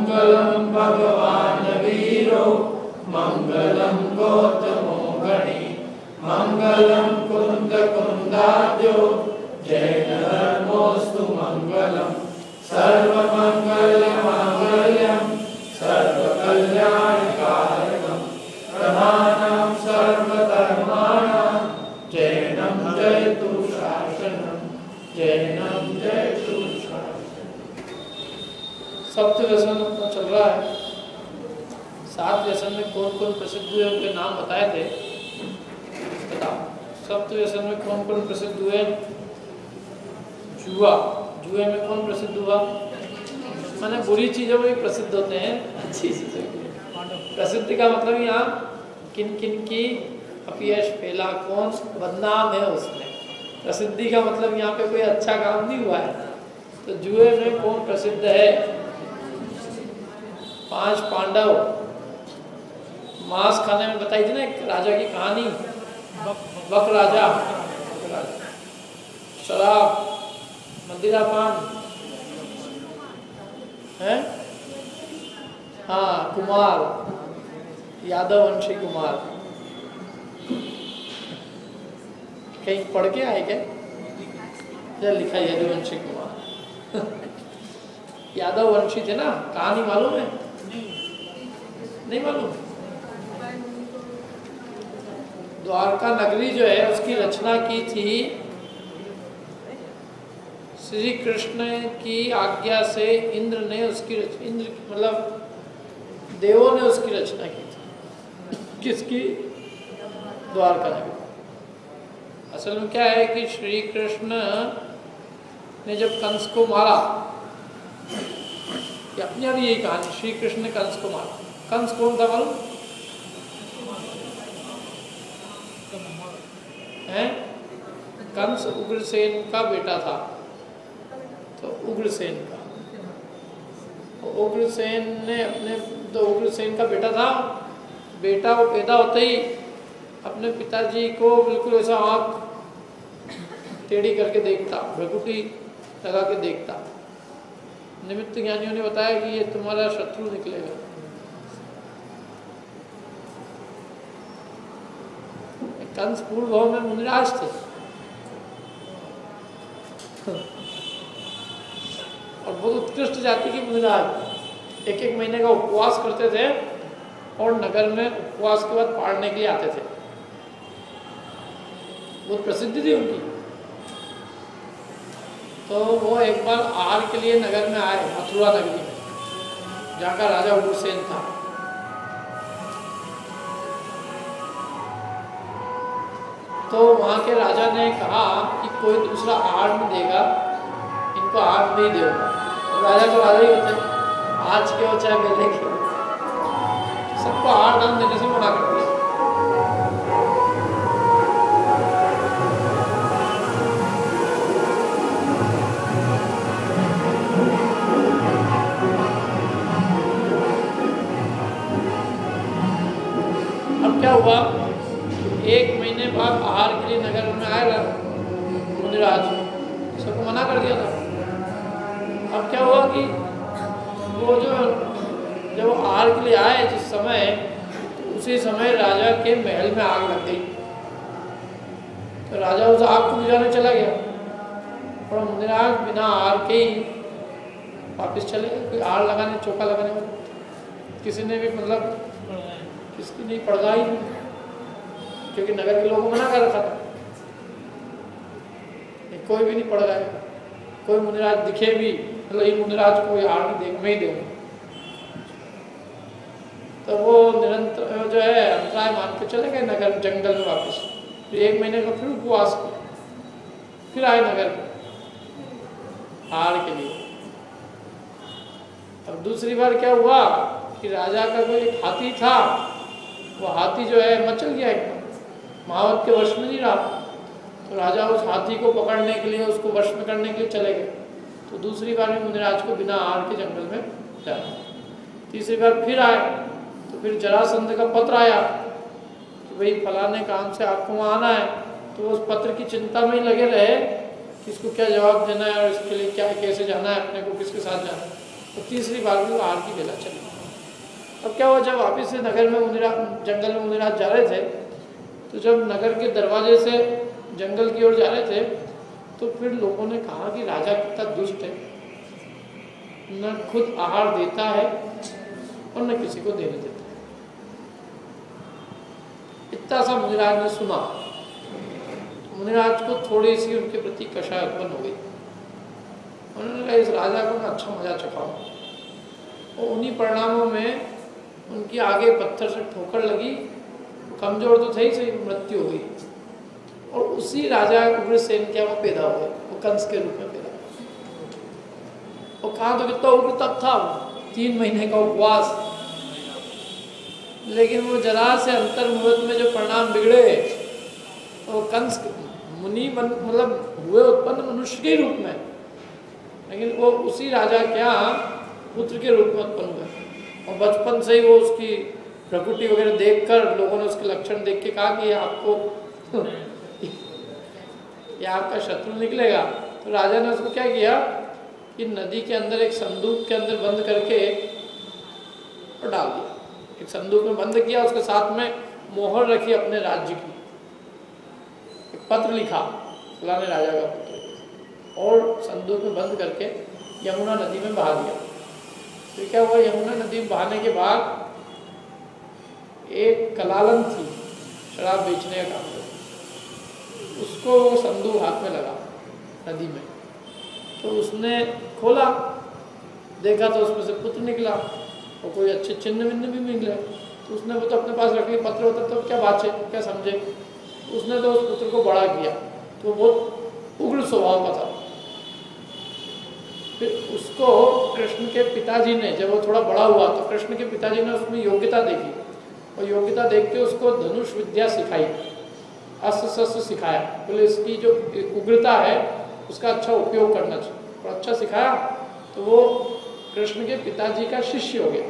मंगलम भगवान वीरो मंगलम गौतमो गणी मंगलम कुंद कुंदाद्यो जैन धर्मोस्तु मंगलम सर्वमंगल मांगल्यम सर्वकल्याणकारणम प्रधानं सर्वधर्माणां जैनं जयतु शासनम जैनं जयतु शासनम। सप्त व्यसन अपना चल रहा है। 7 व्यसन में कौन कौन प्रसिद्ध हुए उनके नाम बताए थे। बताओ सप्त व्यसन में कौन कौन प्रसिद्ध हुए। जुआ, जुए में कौन प्रसिद्ध हुआ। माने बुरी चीज़ों में भी प्रसिद्ध होते हैं, अच्छी चीज़ों की प्रसिद्धि का मतलब यहाँ किन किन की अपयश फैला, कौन बदनाम है उसमें। प्रसिद्धि का मतलब यहाँ पे कोई अच्छा काम नहीं हुआ है। तो जुए में कौन प्रसिद्ध है। 5 पांडव मांस खाने में बताई थी ना एक राजा की कहानी, बक राजा, शराब, मदिरापान है। हाँ, कुमार, यादव वंशी कुमार। कहीं पढ़ के आए क्या। क्या लिखा है यादव वंशी कुमार। यादव वंशी थे ना, कहानी मालूम है। नहीं मालूम। द्वारका नगरी जो है उसकी रचना की थी श्री कृष्ण की आज्ञा से। इंद्र ने उसकी इंद्र मतलब देवों ने उसकी रचना की थी। किसकी। द्वारका नगरी। असल में क्या है कि श्री कृष्ण ने जब कंस को मारा, अपनी अब यही कहानी, श्री कृष्ण ने कंस को मारा। कंस कौन था मालूम है। कंस उग्रसेन का बेटा था। तो उग्रसेन का, उग्रसेन ने अपने, तो उग्रसेन का बेटा था। बेटा वो पैदा होते ही अपने पिताजी को बिल्कुल ऐसा आँख टेढ़ी करके देखता, भ्रुकुटी लगा के देखता। निमित्त ज्ञानियों ने बताया कि ये तुम्हारा शत्रु निकलेगा। कंस पूर्व भाव में मुनिराज थे। और बहुत उत्कृष्ट जाति के मुनिराज 1-1 महीने का उपवास करते थे और नगर में उपवास के बाद पढ़ने के लिए आते थे। बहुत प्रसिद्धि थी उनकी। तो वो एक बार आहार के लिए नगर में आए, मथुरा नगरी में, जहाँ का राजा उग्रसेन था। तो वहाँ के राजा ने कहा कि कोई दूसरा आहार नहीं देगा, इनको आहार नहीं देगा। राजा तो राजा ही होते हैं, आज के हो चाहे पहले के, सबको आहार दान देने से मना कर दिया। अब क्या हुआ, 1 महीने बाद आहार के लिए नगर में आया मुनिराज, सबको मना कर दिया था। अब क्या हुआ कि वो जो जब आहार के लिए आए जिस समय, उसी समय राजा के महल में आग लग गई। तो राजा उस आग को बुझाने चला गया और मुनिराज बिना आहार के ही वापस चले गए। कोई आहार लगाने, चौका लगाने वाले किसी ने भी मतलब किसकी नहीं पड़ ही नहीं, क्योंकि नगर के लोगों को मना कर रखा था। कोई भी नहीं पड़ गया। कोई मुनिराज दिखे भी, मतलब ये मुनिराज को आहार नहीं देगा, मैं ही दूंगा। तो वो निरंतर जो है अंतराय मान के चले गए नगर, जंगल में वापस। तो 1 महीने का फिर उपवास किया, फिर आए नगर में आहार के लिए। अब दूसरी बार क्या हुआ कि राजा का कोई एक हाथी था, वो हाथी जो है मचल गया एकदम, महावत के वश में नहीं रहा। तो राजा उस हाथी को पकड़ने के लिए, उसको वश में करने के लिए चले गए। तो दूसरी बार में मुनिराज को बिना आहार के जंगल में जाना। तीसरी बार फिर आए तो फिर जरासंध का पत्र आया कि भाई फलाने काम से आपको वहाँ आना है। तो उस पत्र की चिंता में ही लगे रहे कि इसको क्या जवाब देना है और इसके लिए क्या कैसे जाना है, अपने को किसके साथ जाना है। तो तो तीसरी बार भी आहार की बेला चली। अब क्या हुआ, जब वापिस से नगर में जंगल में मुनिराज जा रहे थे, तो जब नगर के दरवाजे से जंगल की ओर जा रहे थे, तो फिर लोगों ने कहा कि राजा कितना दुष्ट है, न खुद आहार देता है और न किसी को देने देता है। इतना सा मुनिराज ने सुना, मुनिराज को थोड़ी सी उनके प्रति कषाय उत्पन्न हो गई। उन्होंने कहा इस राजा को मैं अच्छा मजा चखाऊं, और उन्हीं परिणामों में उनकी आगे पत्थर से ठोकर लगी, कमजोर तो थे ही सही, मृत्यु हुई। और उसी राजा उग्रसेन क्या वो पैदा हुए, वो कंस के रूप में पैदा हुए। और कहा तो कितना उग्र तब था, 3 महीने का उपवास, लेकिन वो जरा से अंतर्मुहूर्त में जो परिणाम बिगड़े, वो कंस मुनि मतलब हुए उत्पन्न मनुष्य के रूप में, लेकिन वो उसी राजा क्या पुत्र के रूप में उत्पन्न हुए। और बचपन से ही वो उसकी प्रकृति वगैरह देखकर लोगों ने उसके लक्षण देख के कहा कि आपको ये आपका शत्रु निकलेगा। तो राजा ने उसको क्या किया कि नदी के अंदर एक संदूक के अंदर बंद करके और डाल दिया। एक संदूक में बंद किया, उसके साथ में मोहर रखी अपने राज्य की, एक पत्र लिखा फलाने राजा का पुत्र, और संदूक में बंद करके यमुना नदी में बहा दिया। तो क्या हुआ, यमुना नदी में बहाने के बाद एक कलालन थी शराब बेचने का काम करती, उसको वो संदूक हाथ में लगा नदी में, तो उसने खोला, देखा तो उसमें से पुत्र निकला और कोई अच्छे चिन्ह विन्ह भी मिले। तो उसने वो तो अपने पास रख लिया, पत्र होता तो क्या बात है, क्या समझे। उसने तो उस पुत्र को बड़ा किया, तो वो उग्र स्वभाव का था। फिर उसको कृष्ण के पिताजी ने, जब वो थोड़ा बड़ा हुआ तो कृष्ण के पिताजी ने उसमें योग्यता देखी, और योग्यता देख के उसको धनुष विद्या सिखाई, अस्त्र शस्त्र सिखाया, बोले इसकी जो उग्रता है उसका अच्छा उपयोग करना चाहिए, और अच्छा सिखाया। तो वो कृष्ण के पिताजी का शिष्य हो गया।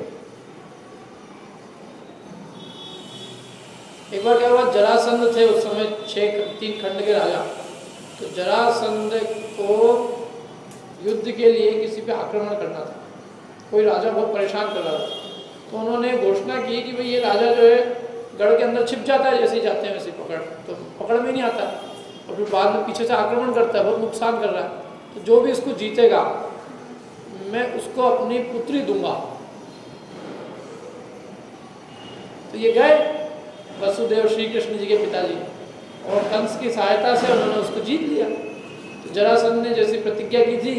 एक बार क्या हुआ, जरासंध थे उस समय 3 खंड के राजा, तो जरासंध को युद्ध के लिए किसी पे आक्रमण करना था, कोई राजा बहुत परेशान कर रहा था। तो उन्होंने घोषणा की कि भाई ये राजा जो है गढ़ के अंदर छिप जाता है, जैसे ही जाते हैं वैसे पकड़ में नहीं आता, और फिर बाद में पीछे से आक्रमण करता है, बहुत नुकसान कर रहा है। तो जो भी इसको जीतेगा मैं उसको अपनी पुत्री दूंगा। तो ये गए वसुदेव श्री कृष्ण जी के पिताजी, और कंस की सहायता से उन्होंने उसको जीत लिया। तो जरासंध ने जैसी प्रतिज्ञा की थी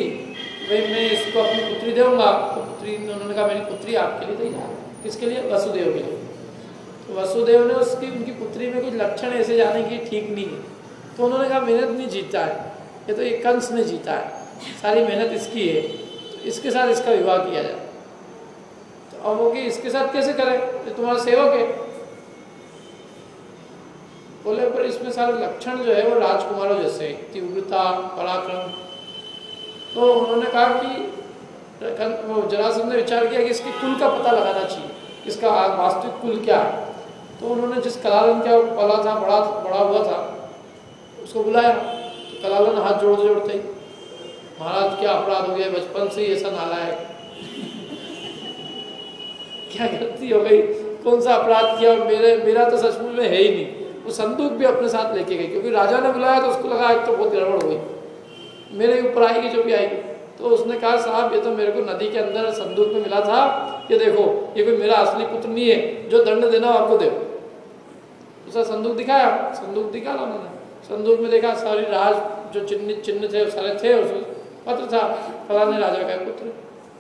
भाई मैं इसको अपनी पुत्री दूंगा, तो पुत्री उन्होंने कहा मेरी पुत्री आपके लिए तैयार। किसके लिए? वसुदेव के लिए। तो वसुदेव ने उनकी पुत्री में कुछ लक्षण ऐसे जाने की ठीक नहीं है, तो उन्होंने कहा मेहनत नहीं जीता है, ये तो एक कंस ने जीता है, सारी मेहनत इसकी है, तो इसके साथ इसका विवाह किया जाए। तो अब वो कि इसके साथ कैसे करें, ये तुम्हारा सेवक है। बोले पर इसमें सारे लक्षण जो है वो राजकुमारों जैसे, तीव्रता, पराक्रम। तो उन्होंने कहा कि वो जरासंध ने विचार किया कि इसके कुल का पता लगाना चाहिए, इसका वास्तविक कुल क्या है। तो उन्होंने जिस कलालन का पला था, बड़ा हुआ था, उसको बुलाया। तो कलालन हाथ जोड़ते जोड़ते ही, महाराज क्या अपराध हो गया, बचपन से ही ऐसा नालायक, क्या गलती हो गई, कौन सा अपराध किया, और मेरा तो सचमुच में है ही नहीं। वो संदूक भी अपने साथ लेके गई, क्योंकि राजा ने बुलाया तो उसको लगा आज तो बहुत गड़बड़ हुई, मेरे ऊपर आएगी जो भी आएगी। तो उसने कहा साहब ये तो मेरे को नदी के अंदर संदूक में मिला था, ये देखो ये कोई मेरा असली पुत्र नहीं है, जो दंड देना आपको दे। उसका संदूक दिखाया, संदूक दिखाया उन्होंने, संदूक में देखा सारी राज जो चिन्ह थे सारे थे, उसमें पत्र था फलाने राजा का पुत्र।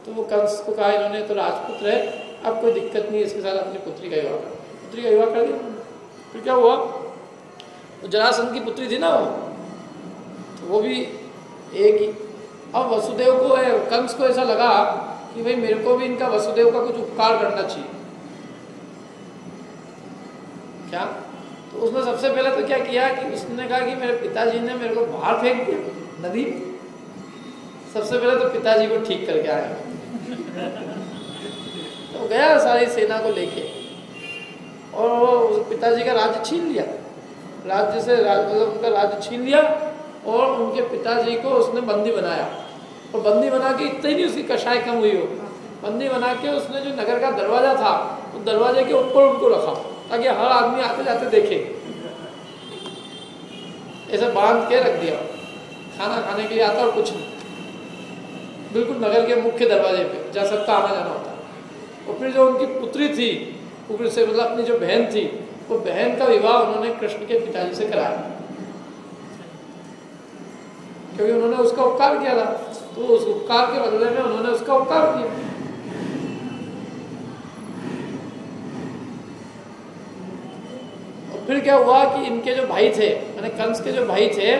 तो वो कंस को कहा इन्होंने तो राजपुत्र है, अब कोई दिक्कत नहीं, इसके साथ अपनी पुत्री का विवाह कर, पुत्री का विवाह कर दिया। फिर क्या हुआ, तो जरासंध की पुत्री थी ना वो, तो वो भी एक ही। अब वसुदेव को कंस को ऐसा लगा कि भाई मेरे को भी इनका वसुदेव का कुछ उपकार करना चाहिए क्या। तो उसने सबसे पहले तो क्या किया कि उसने कहा कि मेरे पिताजी ने मेरे को बाहर फेंक दिया नदी। सबसे पहले तो पिताजी को ठीक करके आया तो गया सारी सेना को लेके, और पिताजी का राज्य छीन लिया, राज्य से मतलब उनका राज्य छीन लिया, और उनके पिताजी को उसने बंदी बनाया। और बंदी बना के इतनी नहीं उसकी कषाय कम हुई हो, बंदी बना के उसने जो नगर का दरवाज़ा था तो दरवाजे के ऊपर उनको रखा ताकि हर आदमी आते जाते देखे। ऐसे बांध के रख दिया, खाना खाने के लिए आता और कुछ नहीं, बिल्कुल नगर के मुख्य दरवाजे पे जहाँ सबका आना जाना होता। और फिर जो उनकी पुत्री थी, पुत्री से मतलब अपनी जो बहन थी, वो बहन का विवाह उन्होंने कृष्ण के पिताजी से कराया, क्योंकि उन्होंने उसका उपकार किया था, तो उस उपकार के बदले में उन्होंने उसका उपकार किया। और फिर क्या हुआ कि इनके जो भाई थे, मैंने कंस के जो भाई थे,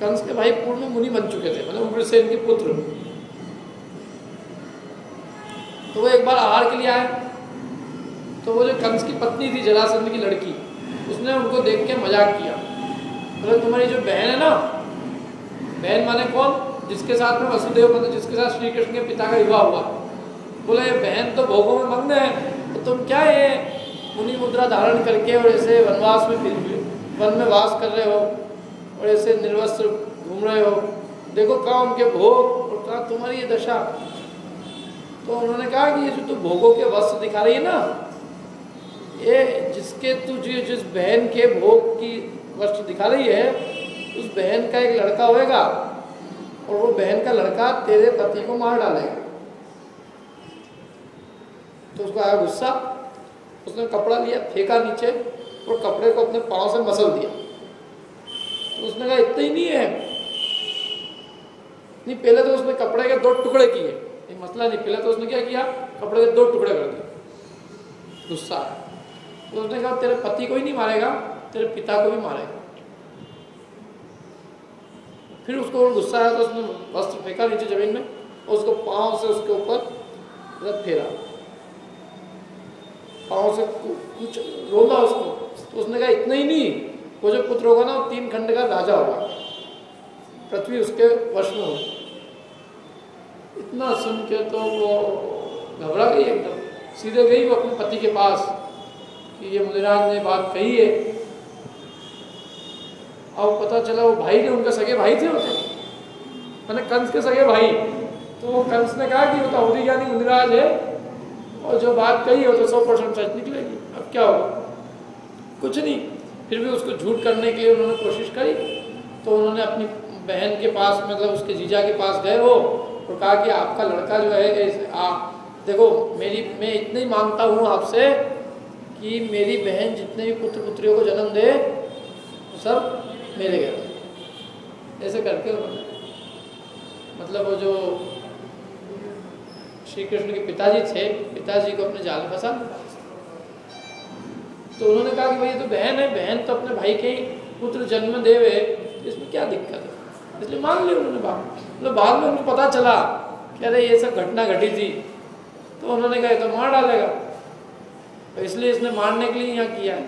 कंस के भाई पूर्ण मुनि बन चुके थे, मतलब उग्रसेन के पुत्र। तो वो एक बार आहार के लिए आए, तो वो जो कंस की पत्नी थी, जरासंध की लड़की, उसने उनको देख के मजाक किया, मतलब तुम्हारी जो बहन है ना, बहन माने कौन, जिसके साथ में वसुदेव, मतलब जिसके साथ श्री कृष्ण के पिता का विवाह हुआ, बोले बहन तो भोगों में मग्न है, तो तुम क्या ये मुनि मुद्रा धारण करके और ऐसे वनवास में वन में वास कर रहे हो और ऐसे निर्वस्त्र घूम रहे हो, देखो कहाँ उनके भोग और कहाँ तुम्हारी ये दशा। तो उन्होंने कहा कि ये जो तू भोगों के वस्त्र दिखा रही है ना, ये जिसके तुझे जिस बहन के भोग की वस्त्र दिखा रही है, उस बहन का एक लड़का होएगा और वो बहन का लड़का तेरे पति को मार डालेगा। तो उसको आया गुस्सा, उसने कपड़ा लिया, फेंका नीचे और कपड़े को अपने पाँव से मसल दिया। तो उसने कहा इतना ही नहीं है, नहीं पहले तो उसने कपड़े के 2 टुकड़े किए, ये मसला नहीं, पहले तो उसने क्या किया, कपड़े के 2 टुकड़े कर दिए। गुस्सा तो उसने कहा तेरे पति को ही नहीं मारेगा, तेरे पिता को भी मारेगा। फिर उसको गुस्सा आया तो उसने वस्त्र फेंका नीचे जमीन में और उसको पाँव से उसके ऊपर फेरा, पाँव से कुछ रोला उसको। तो उसने कहा इतना ही नहीं, वो जो पुत्र होगा ना, 3 खंड का राजा होगा, पृथ्वी उसके वश में होगी। इतना सुन के तो वो घबरा गई एकदम, सीधे गई वो अपने पति के पास कि ये मुनिराज ने बात कही है। अब पता चला वो भाई ने, उनके सगे भाई थे होते, मैंने कंस के सगे भाई। तो वो कंस ने कहा कि वो तो अवधि ज्ञानी मुनिराज है और जो बात कही हो तो 100% सच निकलेगी, अब क्या होगा, कुछ नहीं। फिर भी उसको झूठ करने के लिए उन्होंने कोशिश करी। तो उन्होंने अपनी बहन के पास, मतलब उसके जीजा के पास गए वो और कहा कि आपका लड़का जो है, देखो मैं इतना ही मांगता हूँ आपसे कि मेरी बहन जितने भी पुत्र पुत्रियों को जन्म दे वो सब मेरे घर। ऐसे करके उन्होंने, मतलब वो जो श्री कृष्ण के पिताजी थे, पिताजी को अपने जाल में फंसा। तो उन्होंने कहा कि भाई ये तो बहन है, बहन तो अपने भाई के ही पुत्र जन्म देवे, इसमें क्या दिक्कत है, इसलिए मान लिया उन्होंने बात। मतलब बाद में उनको पता चला कि अरे ये सब घटना घटी थी, तो उन्होंने कहा तो मार डालेगा, तो इसलिए इसने मारने के लिए यहाँ किया है।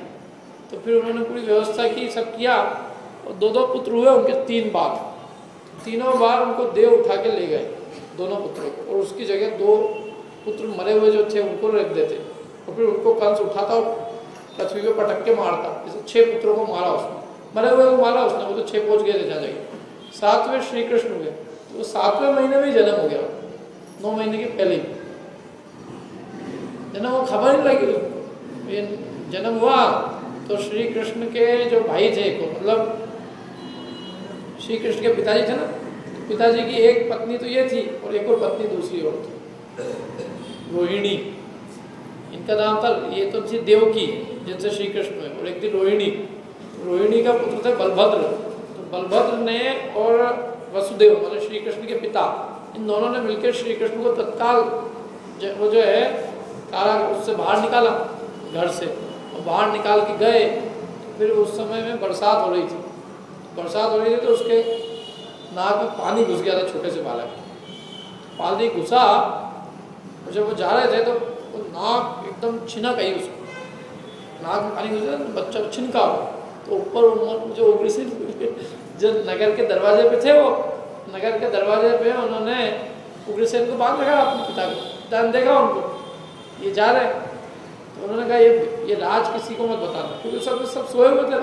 तो फिर उन्होंने पूरी व्यवस्था की, सब किया और 2 पुत्र हुए उनके 3 बार। तीनों बार उनको देव उठा के ले गए दोनों पुत्रों को, और उसकी जगह 2 पुत्र मरे हुए जो थे उनको रख देते, और फिर उनको कंस उठाता और पृथ्वी पे पटक के मारता। जैसे 6 पुत्रों को मारा उसने, मरे हुए को मारा उसने, वो तो 6 पहुँच गए थे जहाँ जगह। 7वें श्री कृष्ण हुए, तो 7वें महीने में ही जन्म हो गया, 9 महीने के पहले ही जन्म, वो खबर नहीं लगी उसको। ये जन्म हुआ तो श्री कृष्ण के जो भाई थे को, मतलब श्री कृष्ण के पिताजी थे ना, पिताजी की एक पत्नी तो ये थी और एक और पत्नी दूसरी और थी, रोहिणी इनका नाम था। ये तो थी देवकी जिनसे श्री कृष्ण हुए, और एक थी रोहिणी। रोहिणी का पुत्र थे बलभद्र। तो बलभद्र ने और वसुदेव, मतलब श्री कृष्ण के पिता, इन दोनों ने मिलकर श्री कृष्ण को तत्काल वो जो है कारागृह उससे बाहर निकाला, घर से, और बाहर निकाल के गए। फिर उस समय में बरसात हो रही थी, तो उसके नाक में पानी घुस गया था, छोटे से बालक पानी घुसा, और जब वो जा रहे थे तो वो नाक एकदम छिनक आई उसको, नाक में पानी घुसा, बच्चा छिनका। तो ऊपर जो उग्रसेन जो नगर के दरवाजे पे थे, वो नगर के दरवाजे पे उन्होंने उग्रसेन को बांध रखा, अपने पिता को, पिता ने देखा उनको ये जा रहे हैं, तो उन्होंने कहा ये राज किसी को मत बताना, क्योंकि सब सोए हुए थे,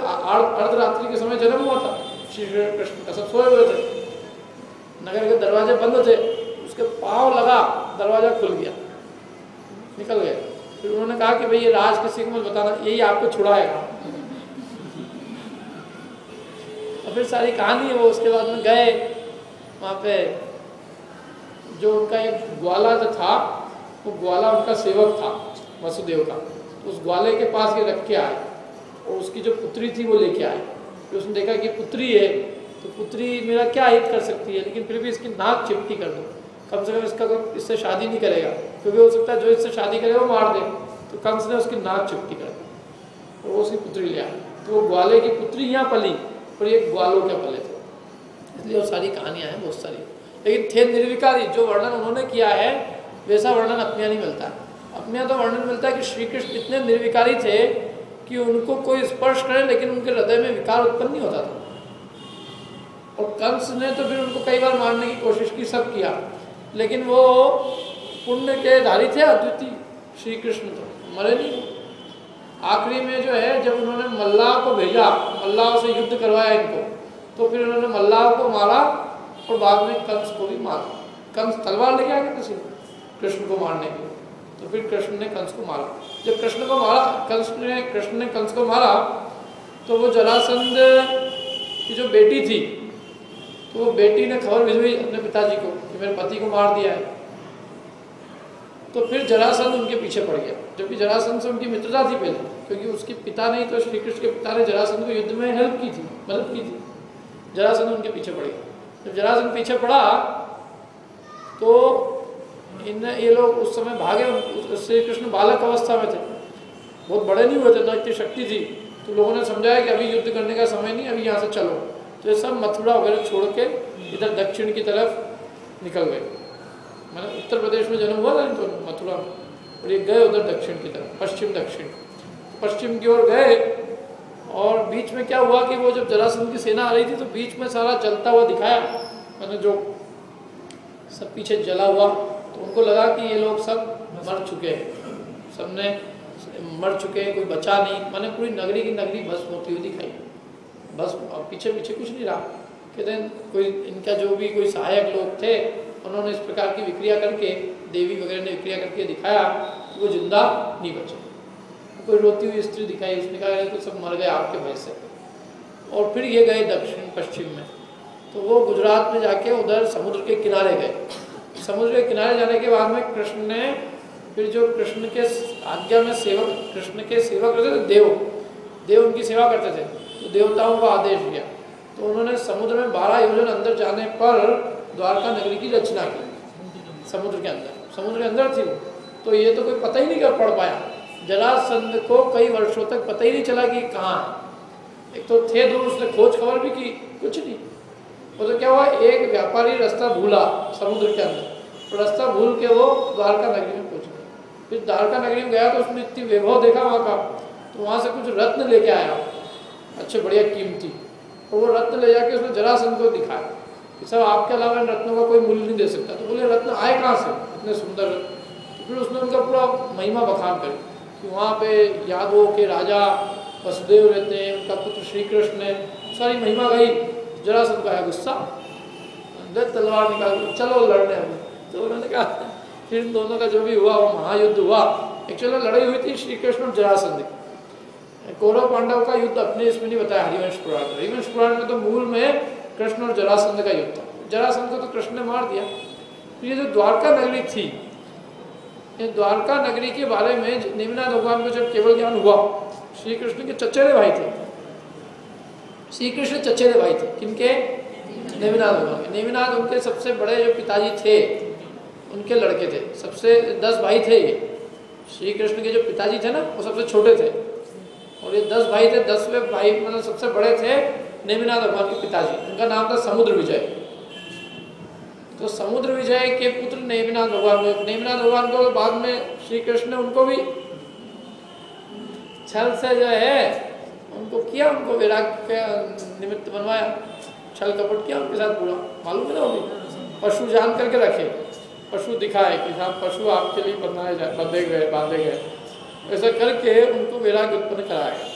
अर्धरात्रि के समय जन्म हुआ था श्री कृष्ण का, सब सोए हुए थे, नगर के दरवाजे बंद थे। उसके पाँव लगा दरवाज़ा खुल गया, निकल गए। फिर उन्होंने कहा कि भाई ये राज किसी को मत बताना, यही आपको छुड़ाएगा। और फिर सारी कहानी है वो। उसके बाद में गए वहाँ पे, जो उनका एक ग्वाला जो था, वो ग्वाला उनका सेवक था वसुदेव का, तो उस ग्वाले के पास ये रख के आए और उसकी जो पुत्री थी वो लेके आए। फिर उसने देखा कि पुत्री है, तो पुत्री मेरा क्या हित कर सकती है, लेकिन फिर भी इसकी नाक चिपटी कर दो, कम से कम इसका कोई इससे शादी नहीं करेगा, क्योंकि हो सकता है जो इससे शादी करेगा वो मार दे। तो कंस ने उसकी नाक चिपटी कर दी और वो उसकी पुत्री ले आए। तो वो ग्वाले की पुत्री यहाँ पली और ये ग्वालों के पले थे, इसलिए वो सारी कहानियाँ हैं बहुत सारी। लेकिन थे निर्विकारी, जो वर्णन उन्होंने किया है वैसा वर्णन अपने यहाँ नहीं मिलता है। अपने यहाँ तो वर्णन मिलता है कि श्री कृष्ण इतने निर्विकारी थे कि उनको कोई स्पर्श करे लेकिन उनके हृदय में विकार उत्पन्न नहीं होता था। और कंस ने तो फिर उनको कई बार मारने की कोशिश की, सब किया, लेकिन वो पुण्य के धारी थे अद्वितीय। श्री कृष्ण तो मरे नहीं। आखिरी में जो है, जब उन्होंने मल्लाह को भेजा, मल्लाह से युद्ध करवाया इनको, तो फिर उन्होंने मल्लाह को मारा और बाद में कंस को भी मारा। कंस तलवार लेके आ गया किसी कृष्ण को मारने के लिए, तो फिर कृष्ण ने कंस को मारा। जब कृष्ण को मारा, कृष्ण ने कंस को मारा, तो वो जरासंध की जो बेटी थी, तो वो बेटी ने खबर भिजवाई अपने पिताजी को कि मेरे पति को मार दिया है। तो फिर जरासंध उनके पीछे पड़ गया, जबकि जरासंध से उनकी मित्रता थी पहले, क्योंकि उसके पिता नहीं तो श्री कृष्ण के पिता ने जरासंध को युद्ध में हेल्प की थी, मदद की थी। जरासंध उनके पीछे पड़ गया। जब जरासंध पीछे पड़ा तो ये लोग उस समय भागे। श्री कृष्ण बालक अवस्था में थे, बहुत बड़े नहीं हुए थे, ना इतनी शक्ति थी। तो लोगों ने समझाया कि अभी युद्ध करने का समय नहीं, अभी यहाँ से चलो। तो ये सब मथुरा वगैरह छोड़ के इधर दक्षिण की तरफ निकल गए। मैंने उत्तर प्रदेश में जन्म हुआ था तो मथुरा में, और ये गए उधर दक्षिण की तरफ, पश्चिम दक्षिण, पश्चिम की ओर गए। और बीच में क्या हुआ कि वो जब जरासंध की सेना आ रही थी तो बीच में सारा जलता हुआ दिखाया, मैंने जो सब पीछे जला हुआ, तो उनको लगा कि ये लोग सब मर चुके हैं, सबने मर चुके हैं, कोई बचा नहीं। मैंने पूरी नगरी की नगरी भस्म होती हुई दिखाई, बस पीछे पीछे कुछ नहीं रहा। कहते हैं कोई इनका जो भी कोई सहायक लोग थे, उन्होंने इस प्रकार की विक्रिया करके, देवी वगैरह ने विक्रिया करके दिखाया कि वो जिंदा नहीं बचे। कोई रोती हुई स्त्री दिखाई, उसने कहा कि सब मर गए आपके भय से। और फिर ये गए दक्षिण पश्चिम में, तो वो गुजरात में जाके उधर समुद्र के किनारे गए। समुद्र के किनारे जाने के बाद में कृष्ण ने फिर जो कृष्ण के आज्ञा में सेवक, कृष्ण के सेवक रहते थे देव उनकी सेवा करते थे, तो देवताओं को आदेश दिया। तो उन्होंने समुद्र में 12 योजन अंदर जाने पर द्वारका नगरी की रचना की। समुद्र के अंदर थी वो, तो ये तो कोई पता ही नहीं कर पड़ पाया। जरासंध को कई वर्षों तक पता ही नहीं चला कि कहाँ है। एक तो थे दूर, उसने खोज खबर भी की, कुछ नहीं। वो तो क्या हुआ, एक व्यापारी रास्ता भूला समुद्र के अंदर, तो रास्ता भूल के वो द्वारका नगरी में पहुँच गया। फिर द्वारका नगरी में गया तो उसने इतनी वैभव देखा वहाँ का, तो वहाँ से कुछ रत्न लेके आया, अच्छे बढ़िया कीमती, और वो रत्न ले जाके उसने जरासंध को दिखाया कि सब आपके अलावा इन रत्नों का कोई मूल्य नहीं दे सकता। तो बोले रत्न आए कहाँ से इतने सुंदर? तो फिर उसने उनका पूरा महिमा बखान करी कि वहाँ पे यादवों के राजा वसुदेव रहते हैं, उनका पुत्र श्री कृष्ण है, सारी महिमा गई। जरासंध का आया गुस्सा, तलवार निकाल चलो लड़ने अभी। तो उन्होंने कहा, फिर इन दोनों का जो भी हुआ वो महायुद्ध हुआ। एक्चुअली लड़ाई हुई थी श्री कृष्ण और जरासंध की। कौरव पांडव का युद्ध अपने इसमें नहीं बताया हरिवंश पुराण में। हरिवंश पुराण में तो मूल में कृष्ण और जरासंध का युद्ध था। जरासंध को तो कृष्ण ने मार दिया। तो ये जो द्वारका नगरी थी, ये द्वारका नगरी के बारे में नेमिनाथ भगवान को जब केवल ज्ञान हुआ, श्री कृष्ण के चचेरे भाई थे, श्री कृष्ण चचेरे भाई थे किनके? नेमिनाथ भगवान के। नेमिनाथ उनके सबसे बड़े जो पिताजी थे उनके लड़के थे, सबसे 10 भाई थे ये। श्री कृष्ण के जो पिताजी थे ना वो सबसे छोटे थे, और ये 10 भाई थे। 10वें भाई मतलब सबसे बड़े थे नेमिनाथ भगवान के पिताजी, उनका नाम था समुद्र विजय। तो समुद्र विजय के पुत्र नेमिनाथ भगवान। नेमिनाथ भगवान को बाद में श्री कृष्ण ने उनको भी छल से जो है उनको किया, उनको वैराग्य के निमित्त बनवाया, छल कपट किया उनके साथ पूरा, मालूम है ना। वो भी पशु जान करके रखे, पशु दिखाए कि हाँ पशु आपके लिए बांधे गए, ऐसा करके उनको वैराग्य उत्पन्न कराया गया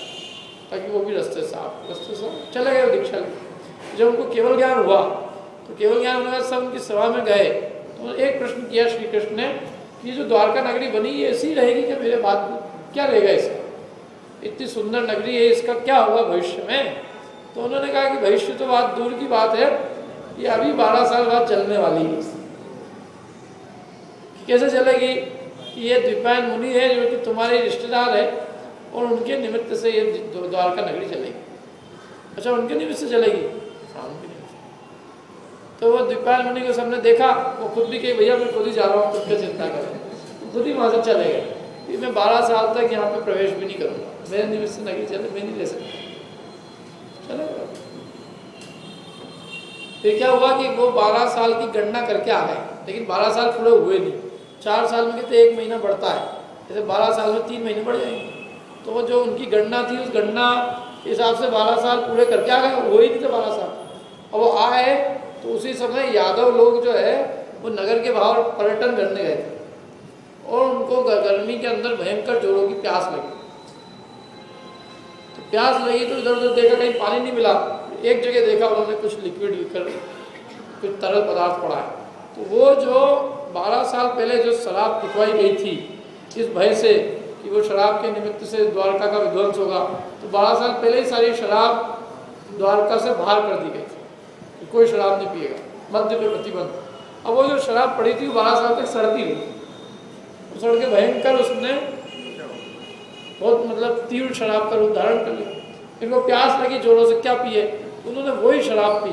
ताकि वो भी रास्ते से चले गए दीक्षा लेके। जब उनको केवल ज्ञान हुआ तो केवल ज्ञान होने के बाद सब उनकी सभा में गए तो एक प्रश्न किया श्री कृष्ण ने कि जो द्वारका नगरी बनी ये ऐसी रहेगी क्या मेरे बाद में, क्या रहेगा इसका, इतनी सुंदर नगरी है, इसका क्या होगा भविष्य में। तो उन्होंने कहा कि भविष्य तो बात दूर की बात है, ये अभी 12 साल बाद चलने वाली है। कैसे चलेगी, ये द्विपायन मुनि है जो कि तुम्हारे रिश्तेदार है और उनके निमित्त से ये द्वारका नगरी चलेगी। अच्छा, उनके निमित्त से चलेगी, हाँ उनके निमित्त से। तो वो द्विपायन मुनि को सबने देखा, वो खुद भी कही भैया मैं खुद ही जा रहा हूँ, खुद की चिंता करें, खुद ही वहाँ से चले गए कि मैं 12 साल तक यहाँ पे प्रवेश भी नहीं करूँगा, मेरे निमित्त से नगरी चले, मैं नहीं ले सकता, चलेगा। फिर क्या हुआ कि वो 12 साल की गणना करके आ गए, लेकिन 12 साल पूरे हुए नहीं। 4 साल में कहते 1 महीना बढ़ता है, जैसे 12 साल में 3 महीने बढ़ जाएंगे। तो वो जो उनकी गणना थी उस गणना के हिसाब से 12 साल पूरे करके आ गए, हो ही नहीं थे 12 साल। और वो आए तो उसी समय यादव लोग जो है वो नगर के बाहर पर्यटन करने गए थे और उनको गर्मी के अंदर भयंकर जोरों की प्यास लगी। तो प्यास लगी तो इधर उधर देखा, कहीं पानी नहीं मिला। एक जगह देखा उन्होंने कुछ लिक्विड कुछ तरल पदार्थ पड़ा है। तो वो जो 12 साल पहले जो शराब पिटवाई गई थी इस भय से कि वो शराब के निमित्त से द्वारका का विध्वंस होगा, तो 12 साल पहले ही सारी शराब द्वारका से बाहर कर दी गई थी कि कोई शराब नहीं पिएगा, मद्य पे प्रतिबंध। अब वो जो शराब पड़ी थी 12 साल तक सड़ती रही, तो सड़ के भयंकर उसने बहुत मतलब तीव्र शराब का रूप धारण कर लिया। इनको प्यास लगी जोरों से, क्या पिए, उन्होंने वही शराब पी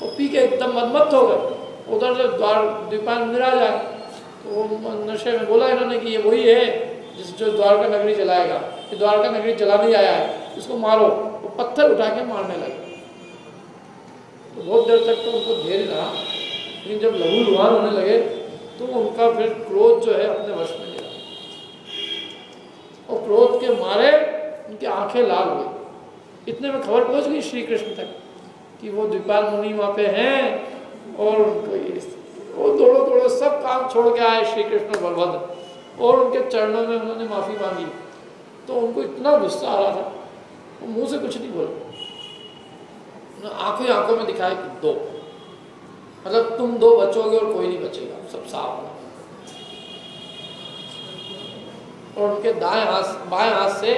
और पी के एकदम मदमत्त हो गए। उधर से द्विपायन मुनि आ जाए तो वो नशे में बोला इन्होंने कि ये वही है जिस जो द्वारका नगरी जलाएगा, ये द्वारका नगरी जलाने आया है, इसको मारो। वो पत्थर उठा के मारने लगे। तो बहुत देर तक तो उनको धैर्य रहा, लेकिन जब लहूलुहान होने लगे तो उनका फिर क्रोध जो है अपने वश में लिया और क्रोध के मारे उनकी आंखें लाल हो गई। इतने में खबर पहुंच गई श्री कृष्ण तक कि वो द्विपायन मुनि वहाँ पे हैं और उनको ये वो दौड़ो सब काम छोड़ के आए श्री कृष्ण बलभद्र और उनके चरणों में उन्होंने माफ़ी मांगी। तो उनको इतना गुस्सा आ रहा था, वो मुंह से कुछ नहीं बोले, आंखों में दिखाया कि 2 मतलब तुम 2 बचोगे और कोई नहीं बचेगा, सब साफ है। और उनके बाएं हाथ से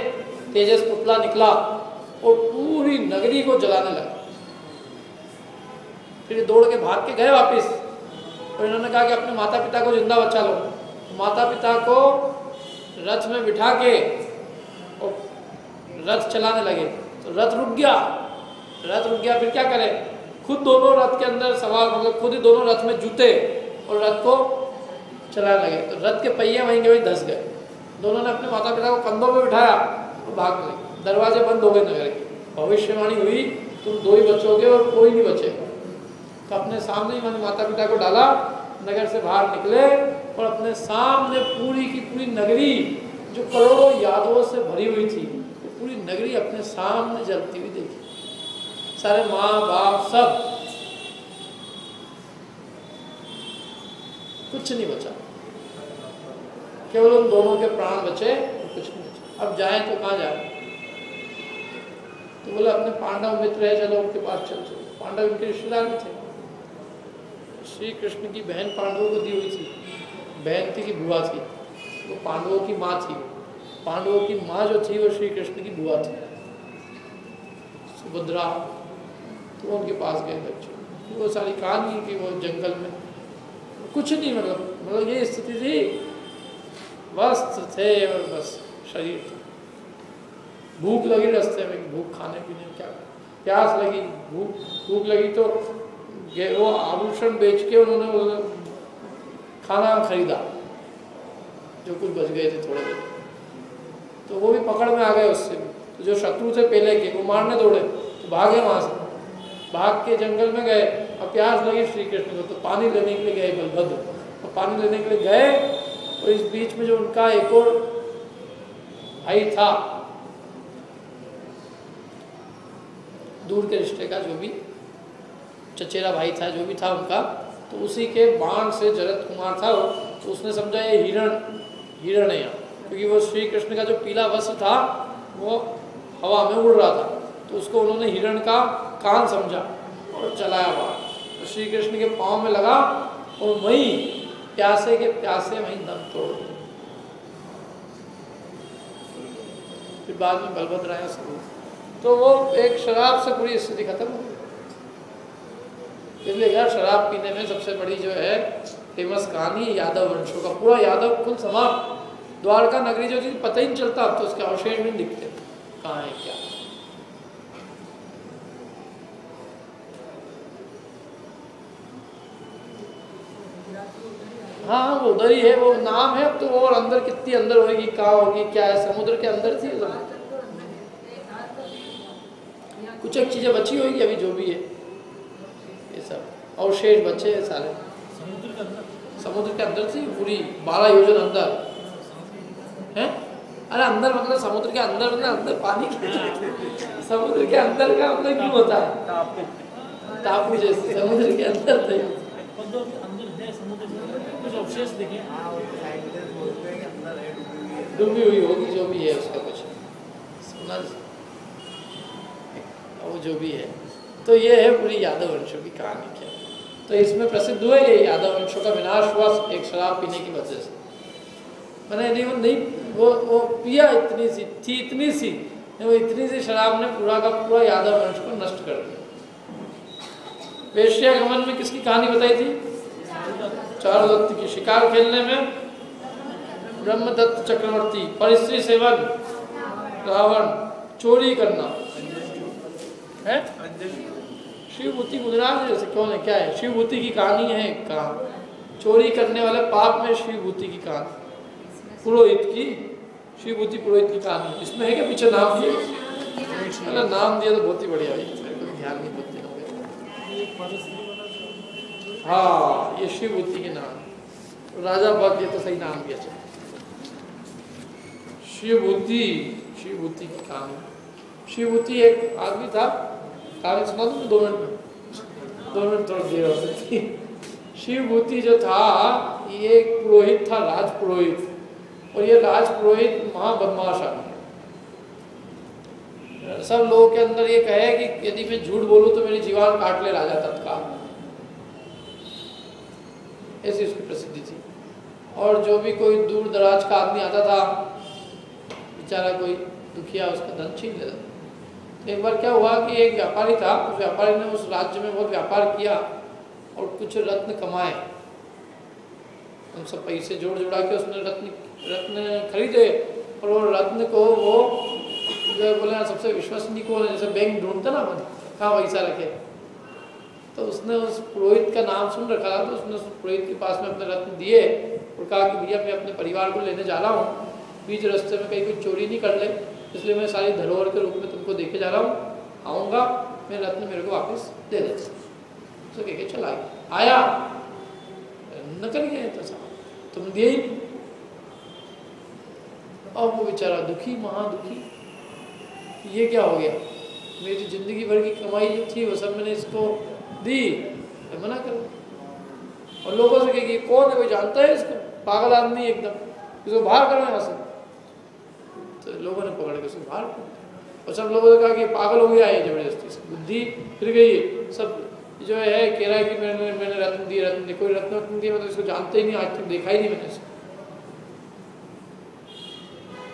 तेजस पुतला निकला और पूरी नगरी को जलाने लगा। फिर दौड़ के भाग के गए वापस और इन्होंने कहा कि अपने माता पिता को जिंदा बचा लो। माता पिता को रथ में बिठा के और रथ चलाने लगे तो रथ रुक गया। फिर क्या करें, खुद दोनों रथ के अंदर सवार, मतलब खुद ही दोनों रथ में जूते और रथ को चलाने लगे। तो रथ के पहिए वहीं के वहीं धंस गए। दोनों ने अपने माता पिता को कंधों पे बिठाया और भागने लगे। दरवाजे बंद हो गए नगर के। भविष्यवाणी हुई तुम 2 ही बचोगे और कोई नहीं बचेगा। तो अपने सामने ही मैंने माता पिता को डाला, नगर से बाहर निकले और अपने सामने पूरी की पूरी नगरी जो करोड़ों यादवों से भरी हुई थी, वो पूरी नगरी अपने सामने जलती हुई देखी। सारे माँ बाप सब, कुछ नहीं बचा, केवल उन दोनों के प्राण बचे और कुछ नहीं बचा। अब जाएं तो कहाँ जाए? तो बोले अपने पांडव मित्र है, चलो उनके पास चल। पांडव उनके रिश्तेदार भी थे। श्री कृष्ण की बहन पांडवों को दी हुई थी, बहन थी कि बुआ थी, वो पांडवों की माँ थी। पांडवों की माँ जो थी वो श्री कृष्ण की बुआ थी, सुभद्रा। तो उनके पास गए बच्चे, वो सारी कहानी कि वो जंगल में कुछ नहीं, मतलब ये स्थिति थी, वस्त्र थे और बस शरीर था। भूख लगी रास्ते में, भूख खाने पीने में क्या, प्यास लगी, भूख लगी तो वो आभूषण बेच के उन्होंने खाना खरीदा जो कुछ बच गए थे थोड़े बहुत। तो वो भी पकड़ में आ गए उससे भी। तो जो शत्रु थे पहले के वो मारने दौड़े तो भागे वहाँ से, भाग के जंगल में गए। और प्यास लगी श्री कृष्ण को तो पानी लेने के लिए गए बलभद्र, और पानी लेने के लिए गए और इस बीच में जो उनका एक और भाई था दूर के रिश्ते का, जो भी चचेरा भाई था, जो भी था उनका, तो उसी के बाण से जरत कुमार था, तो उसने समझा ये हिरण है यहाँ, क्योंकि वो श्री कृष्ण का जो पीला वस्त्र था वो हवा में उड़ रहा था, तो उसको उन्होंने हिरण का कान समझा और चलाया बाण। तो श्री कृष्ण के पाँव में लगा और वहीं प्यासे के प्यासे वहीं दम तोड़ दिया। फिर बाद में बलभद्र आया सब, तो वो एक शराब से पूरी स्थिति खत्म हो गई। इसलिए यार शराब पीने में सबसे बड़ी जो है फेमस कहानी यादव वंशों का, पूरा यादव कुल समाप्त। द्वारका नगरी जो थी पता ही नहीं चलता, अब तो उसके अवशेष भी नहीं दिखते कहाँ है क्या। हाँ वो उधर ही है, वो नाम है। अब तो और अंदर कितनी अंदर होगी, कहाँ होगी, क्या है, समुद्र के अंदर थी। कुछ एक चीजें बची होगी अभी जो भी है, ये सब अवशेष बचे हैं सारे। समुद्र के अंदर थी पूरी 12 योजन अंदर है। अरे अंदर मतलब समुद्र के अंदर, मतलब अंदर पानी के समुद्र के अंदर का मतलब क्यों होता है, टापू जैसे समुद्र के अंदर थे। डूबी हुई होगी जो भी है, उसका कुछ सुना वो जो भी है। तो ये है पूरी यादव वंशों की कहानी। क्या तो इसमें प्रसिद्ध हुआ ये यादव वंशों का विनाश हुआ एक शराब पीने की वजह से। मैंने नहीं वो पिया इतनी सी थी, इतनी सी वो इतनी सी शराब ने पूरा का पूरा यादव वंश को नष्ट कर दिया। वेश्यागमन में किसकी कहानी बताई थी? चारुदत्त की। शिकार खेलने में ब्रह्मदत्त चक्रवर्ती। परिस्त्री सेवन रावण। चोरी करना है शिवभूति गुजरात जैसे कौन है, क्या है, शिवभूति की कहानी है। कहाँ चोरी करने वाले पाप में शिवभूति की कहानी, पुरोहित की, शिवभूति पुरोहित की कहानी। इसमें है क्या पीछे नाम दिए? अगर नाम दिया तो बहुत ही बढ़िया है, ध्यान नहीं बहुत दिन हो गया। हाँ ये शिवभूति के नाम, राजा भक्त, ये तो सही नाम दिया। शिवभूति, शिवभूति की कहानी। शिवभूति एक आदमी था, कहानी सुना दूँ 2 मिनट में, 2 मिनट थोड़ा देर हो सकती। शिवभूति जो था ये एक पुरोहित था, राज पुरोहित। और ये राज पुरोहित महाबदमाश आदमी। सब लोगों के अंदर ये कहे कि यदि मैं झूठ बोलूं तो मेरी जीवान काट ले राजा तत्काल, ऐसी उसकी प्रसिद्धि थी। और जो भी कोई दूर दराज का आदमी आता था, बेचारा कोई दुखिया, उसका धन छीन लेता। तो एक बार क्या हुआ कि एक व्यापारी था, उस व्यापारी ने उस राज्य में बहुत व्यापार किया और कुछ रत्न कमाए। उन सब पैसे जोड़ जोड़ा के उसने रत्न खरीदे। और वो रत्न को वो जो बोले सबसे विश्वसनीय को, जैसे बैंक ढूंढता ना कहाँ पैसा रखे, तो उसने उस पुरोहित का नाम सुन रखा था। तो उसने उस पुरोहित के पास में अपने रत्न दिए और कहा कि भैया मैं अपने परिवार को लेने जा रहा हूँ, बीच रास्ते में कहीं कोई चोरी नहीं कर ले, इसलिए मैं सारी धरोहर के रूप में तुमको देखे जा रहा हूँ, आऊँगा मैं रत्न मेरे को वापस दे दे। तो कह के चला गया। आया नकल गया तो साहब तुम दिए ही नहीं। अब वो बेचारा दुखी, महादुखी, ये क्या हो गया, मेरी जिंदगी भर की कमाई जो थी वो सब मैंने इसको दी, मैं मना करूँ। और लोगों से कहेगी कौन है, कोई जानता है इसको, पागल आदमी एकदम, इसको बाहर करो यहाँ से। तो लोगों ने पकड़ के उसको बाहर कर। और सब लोगों ने कहा कि पागल हो गया है, जबरदस्ती से बुद्धि फिर गई। सब जो है कह रहा है कि मैंने रत्न दिए, रत्न कोई रत्न दिया, मतलब इसको जानते ही नहीं, आज तक देखा ही नहीं मैंने इसको।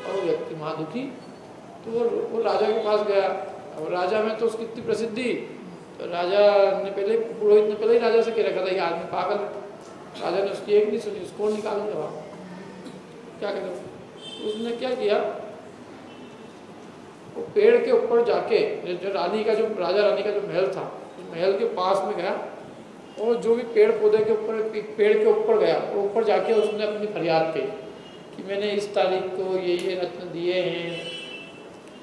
और वो व्यक्ति महादुखी, तो वो राजा के पास गया। और राजा में तो उसकी इतनी प्रसिद्धि, तो राजा ने पहले, पुरोहित ने पहले ही राजा से कह रखा था ये आदमी पागल है। राजा ने उसकी एक नहीं सुनी, उसको निकाल दिया वहाँ। क्या करें, उसने क्या किया, वो पेड़ के ऊपर जाके, जो रानी का, जो राजा रानी का जो महल था, उस महल के पास में गया और जो भी पेड़ पौधे के ऊपर, पेड़ के ऊपर गया और ऊपर जाके उसने अपनी फरियाद कही कि मैंने इस तारीख को ये रत्न दिए हैं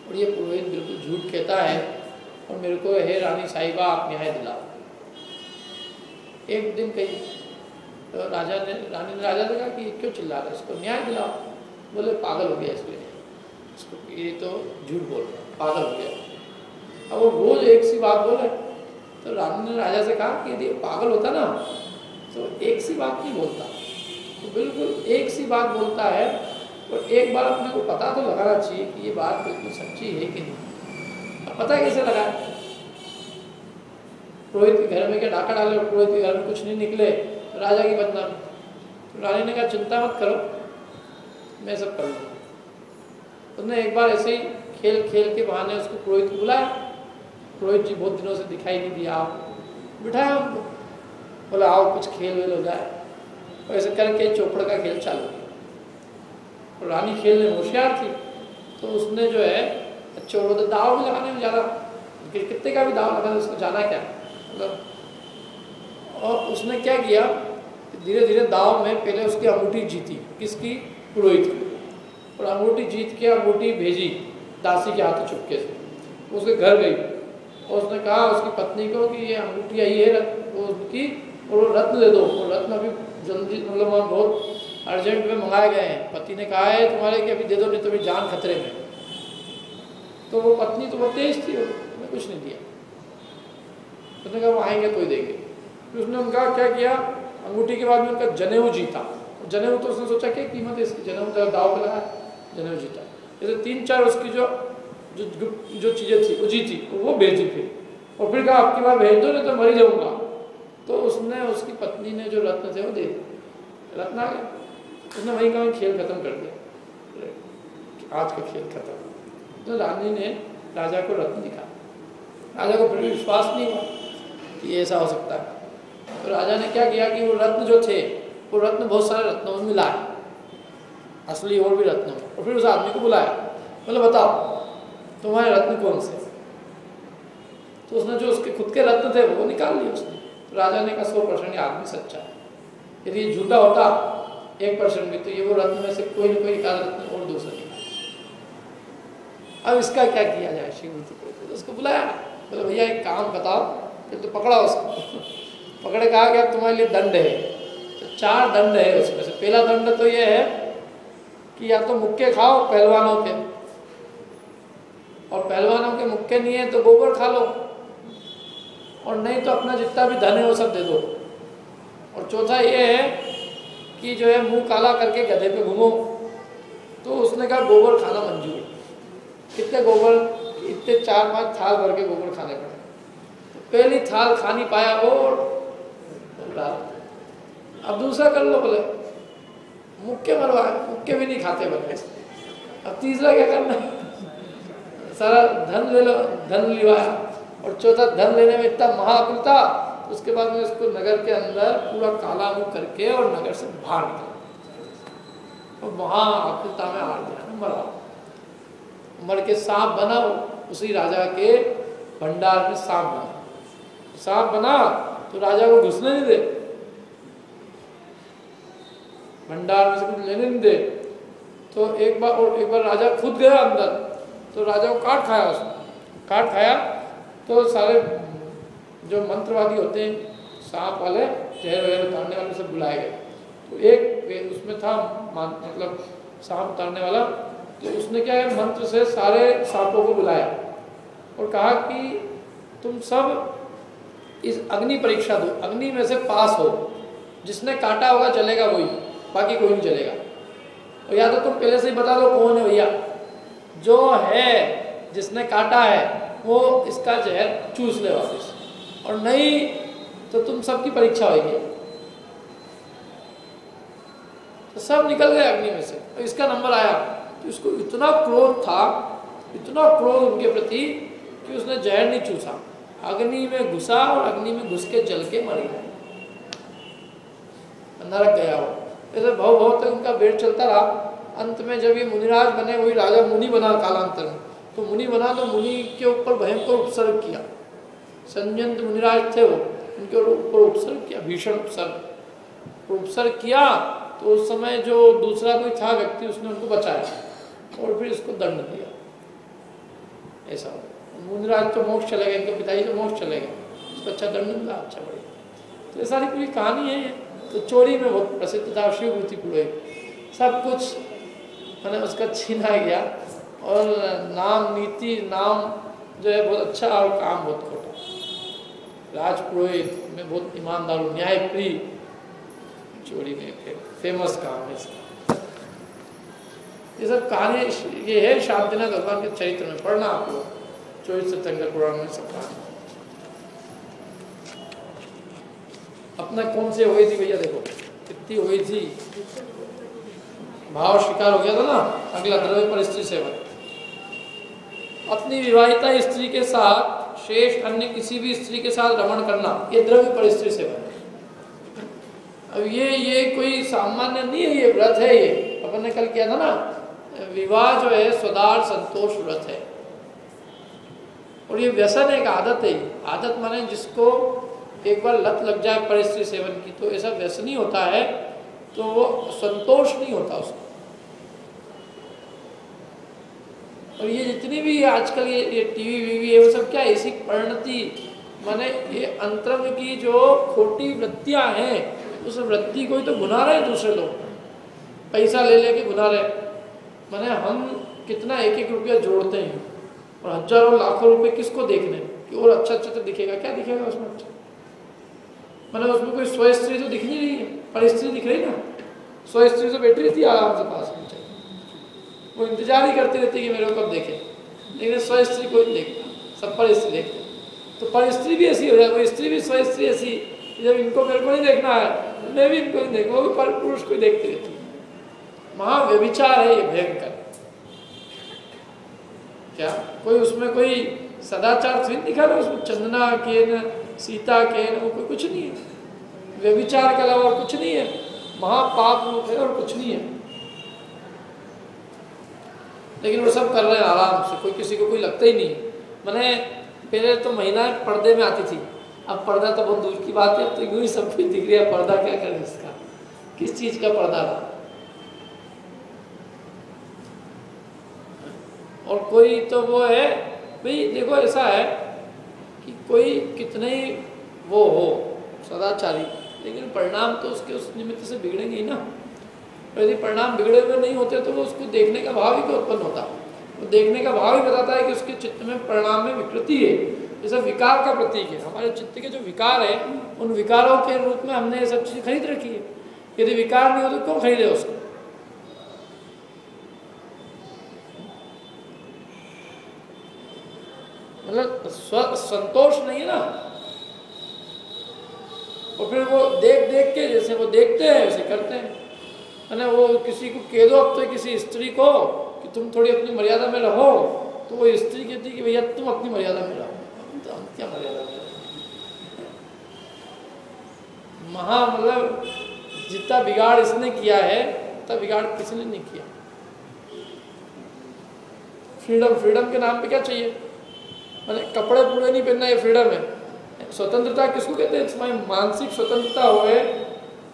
और ये पुरोहित बिल्कुल झूठ कहता है और मेरे को हे रानी साहिबा आप न्याय दिलाओ। एक दिन कही तो रानी ने राजा से कहा कि क्यों चिल्ला रहा है, इसको न्याय दिलाओ। बोले पागल हो गया इसलिए, इसको ये तो झूठ बोल रहा, पागल हो गया। अब वो रोज एक सी बात बोले। तो रानी ने राजा से कहा कि यदि पागल होता ना तो एक सी बात नहीं बोलता, तो बिल्कुल एक सी बात बोलता है। और एक बार अपने को पता तो लगाना चाहिए कि ये बात बिल्कुल सच्ची है कि नहीं। अब पता कैसे लगा, पुरोहित के घर में क्या डाका डाले और पुरोहित के घर में कुछ नहीं निकले, राजा की बदनामी। तो रानी ने कहा चिंता मत करो, मैं सब कर लूँगा। उसने एक बार ऐसे ही खेल खेल के बहाने उसको पुरोहित को बुलाया। पुरोहित जी बहुत दिनों से दिखाई नहीं दिया, बिठाया उनको, बोला आओ कुछ खेल वेल हो जाए। और ऐसे करके चौपड़ का खेल चालू किया। और रानी खेलने में होशियार थी, तो उसने जो है अच्छे वो दाव भी लगाने में ज़्यादा, कितने का भी दाव लगाने उसको जाना क्या मतलब। और उसने क्या किया, धीरे धीरे दाव में पहले उसकी अंगूठी जीती, किसकी, पुरोहित की। और अंगूठी जीत के अंगूठी भेजी दासी के हाथ चुपके से, उसके घर गई और उसने कहा उसकी पत्नी को कि ये अंगूठी आई है वो उसकी, और वो रत्न दे दो। वो रत्न अभी जल्दी मतलब वहाँ बहुत अर्जेंट में मंगाए गए हैं, पति ने कहा है तुम्हारे कि अभी दे दो नहीं तो मेरी जान खतरे में। तो वो पत्नी तो बहुत तेज थी, उसने कुछ नहीं दिया। उसने कहा वो आएंगे तो ही देंगे। फिर उसने उनका क्या किया, अंगूठी के बाद में उनका जनेऊ जीता। जनेऊ तो उसने सोचा क्या कीमत है इसकी, जनेऊ दाव पे लगा, जनेऊ जीता। जैसे 3-4 उसकी जो चीज़ें थी वो जीती, वो भेजी फिर। और फिर कहा आपकी बार भेज दो नहीं तो मर जाऊँगा। तो उसने उसकी पत्नी ने जो रत्न थे वो दे दिए, रत्न आ गए। उसने वहीं का खेल खत्म कर दिया, आज का खेल खत्म। तो रानी ने राजा को रत्न दिखा। राजा को फिर भी विश्वास नहीं हुआ कि ऐसा हो सकता है। तो राजा ने क्या किया कि वो रत्न जो थे, वो रत्न बहुत सारे रत्नों में मिलाए, असली और भी रत्नों में। और फिर उस आदमी को बुलाया, बोले बताओ तुम्हारे रत्न कौन से। तो उसने जो उसके खुद के रत्न थे वो निकाल लिए उसने। तो राजा ने कहा 100% आदमी सच्चा है, यदि ये झूठा होता 1% भी तो ये वो रत्न में से कोई ना कोई एकाध रत्न और दूसरा निकाल। अब इसका क्या किया जाए, श्रीमती को तो उसको बुलाया, बोले भैया एक काम बताओ। फिर तो पकड़ा उसको, पकड़े कहा कि अब तुम्हारे लिए दंड है। तो 4 दंड है उसमें से। पहला दंड तो ये है कि या तो मुक्के खाओ पहलवानों के, और पहलवानों के मुक्के नहीं है तो गोबर खा लो, और नहीं तो अपना जितना भी धन है वो सब दे दो। और चौथा ये है कि जो है मुंह काला करके गधे पे घूमो। तो उसने कहा गोबर खाना मंजूर। कितने गोबर, इतने 4-5 थाल भर के गोबर खाने पड़े। तो पहली थाल खा नहीं पाया और अब दूसरा कर लो, बोले मुक्के मरवाए, मुक्के भी नहीं खाते बोले। अब तीसरा क्या करना, सारा धन ले लो, धन लिवाया। और चौथा धन लेने में इतना महाअक्ल था, उसके बाद में उसको नगर के अंदर पूरा काला मुंह करके और नगर से बाहर निकला। और महाअक्लता में हार गया, मरा। मर के सांप बना, उसी राजा के भंडार में सांप बना। सांप बना तो राजा को घुसने नहीं दे, भंडार में से कुछ लेने नहीं दे। तो एक बार राजा खुद गया अंदर, तो राजा को काट खाया उसने। काट खाया तो सारे जो मंत्रवादी होते हैं, सांप वाले, जहर वगैरह उतारने वाले सब बुलाए गए। तो एक उसमें था मतलब सांप उतारने वाला। तो उसने क्या है, मंत्र से सारे सांपों को बुलाया और कहा कि तुम सब इस अग्नि परीक्षा दो, अग्नि में से पास हो, जिसने काटा होगा चलेगा वही, बाकी कोई नहीं चलेगा। और या तो तुम पहले से ही बता दो कौन है भैया, जो है जिसने काटा है वो इसका जहर चूस ले वापस, और नहीं तो तुम सबकी परीक्षा होगी। तो सब निकल गए अग्नि में से, और इसका नंबर आया। तो इसको इतना क्रोध था, इतना क्रोध उनके प्रति कि उसने जहर नहीं चूसा, अग्नि में घुसा और अग्नि में घुस के जल के मर गया, नरक गया वो। ऐसे बहुत तक उनका वेट चलता रहा। अंत में जब ये मुनिराज बने, वही राजा मुनि बना कालांतर में। तो मुनि बना तो मुनि के ऊपर भयंकर उपसर्ग किया। संयंत मुनिराज थे वो, उनके ऊपर उपसर्ग किया, भीषण उपसर्ग किया। तो उस समय जो दूसरा कोई था व्यक्ति, उसने उनको बचाया और फिर इसको दंड दिया। ऐसा मुनिराज तो मोक्ष चले गए, इनके पिताजी तो मोक्ष चले गए, उसको अच्छा दंड मिला, अच्छा बढ़िया। तो ये सारी पूरी कहानी है। तो चोरी में बहुत प्रसिद्ध था शिवभूति पुरोहित। सब कुछ मैंने उसका छीना गया, और नाम नीति नाम जो है बहुत अच्छा और काम बहुत खोटा। राजपुरोहित में बहुत ईमानदार, न्यायप्रिय, चोरी में फेमस काम है इसका। ये सब कहानी ये है शांतिनाथ भगवान के चरित्र में, पढ़ना आप लोग 24 तीर्थंकर पुराण में सब कहानी। अपना कौन से हुई थी भैया, देखो गलती हुई थी, भाव शिकार हो गया था ना। अगला द्रव्य पर स्त्री सेवन, अपनी विवाहिता स्त्री के साथ शेष अन्य किसी भी स्त्री के साथ रमण करना, ये द्रव्य पर स्त्री सेवन। अब ये कोई सामान्य नहीं है, ये व्रत है। ये अपन ने कल किया था ना, विवाह जो है स्वदार संतोष व्रत है, और ये व्यसन एक आदत है। आदत माने जिसको एक बार लत लग जाए पर स्त्री सेवन की, तो ऐसा व्यसनी होता है, तो वो संतोष नहीं होता उसको। और ये जितनी भी आजकल ये टीवी वीवी है, वो सब क्या ऐसी परिणति, माने ये अंतरंग की जो खोटी वृत्तियां हैं, उस वृत्ति को ही तो भुना रहे दूसरे लोग, पैसा ले लेके भुना रहे। माने हम कितना एक एक रुपया जोड़ते हैं, और हजारों लाखों रुपए किसको देखने कि और अच्छा अच्छा तो दिखेगा, क्या दिखेगा उसमें अच्छा? माने उसमें कोई स्व स्त्री तो दिख नहीं रही है, पर स्त्री दिख रही ना। स्व स्त्री तो बैठी रहती है आराम से पास में, वो इंतजार ही करती रहती है कि मेरे को कब देखे, लेकिन स्व स्त्री कोई नहीं देखता, सब पर स्त्री देखते। तो पर स्त्री भी ऐसी हो जाए, वो स्त्री भी स्व स्त्री ऐसी, जब इनको मेरे को नहीं देखना है, मैं भी इनको नहीं देखूँ, वो भी पर पुरुष को देखती रहती है। महाव्यभिचार है ये, भयंकर। क्या कोई उसमें कोई सदाचार थोड़ी दिखा रहा है उसमें? चंदना के न सीता के न, वो कोई कुछ नहीं है। व्यभिचार के अलावा कुछ नहीं है, महापाप रूप है और कुछ नहीं है। लेकिन वो सब कर रहे हैं आराम से, कोई किसी को कोई लगता ही नहीं। मैंने पहले तो महिलाएं पर्दे में आती थी, अब पर्दा तो बहुत दूर की बात है, अब तो यूँ ही सब कुछ दिख रहा है। पर्दा क्या करें इसका, किस चीज़ का पर्दा था? और कोई तो वो है भाई, देखो ऐसा है कि कोई कितने ही वो हो सदाचारी, लेकिन परिणाम तो उसके उस निमित्त से बिगड़ेंगे ही ना। और यदि परिणाम बिगड़े हुए नहीं होते तो वो उसको देखने का भाव ही क्यों उत्पन्न होता? वो देखने का भाव ही बताता है कि उसके चित्त में परिणाम में विकृति है। जैसे विकार का प्रतीक है, हमारे चित्त के जो विकार है, उन विकारों के रूप में हमने ये सब चीज़ें खरीद रखी है। यदि विकार नहीं हो तो क्यों खरीदे उसको? मतलब संतोष नहीं है ना। और फिर वो देख देख के, जैसे वो देखते हैं वैसे करते हैं। है वो किसी को कह दो अब तो, किसी स्त्री को कि तुम थोड़ी अपनी मर्यादा में रहो, तो वो स्त्री कहती है कि भैया तुम अपनी मर्यादा में रहो। तो हम क्या मर्यादा में रहो? मतलब जितना बिगाड़ इसने किया है उतना बिगाड़ किसी ने नहीं किया। फ्रीडम के नाम पे क्या चाहिए? मैंने कपड़े पूरे नहीं पहनना, ये फ्रीडम है। स्वतंत्रता किसको कहते हैं? तुम्हारी मानसिक स्वतंत्रता होए,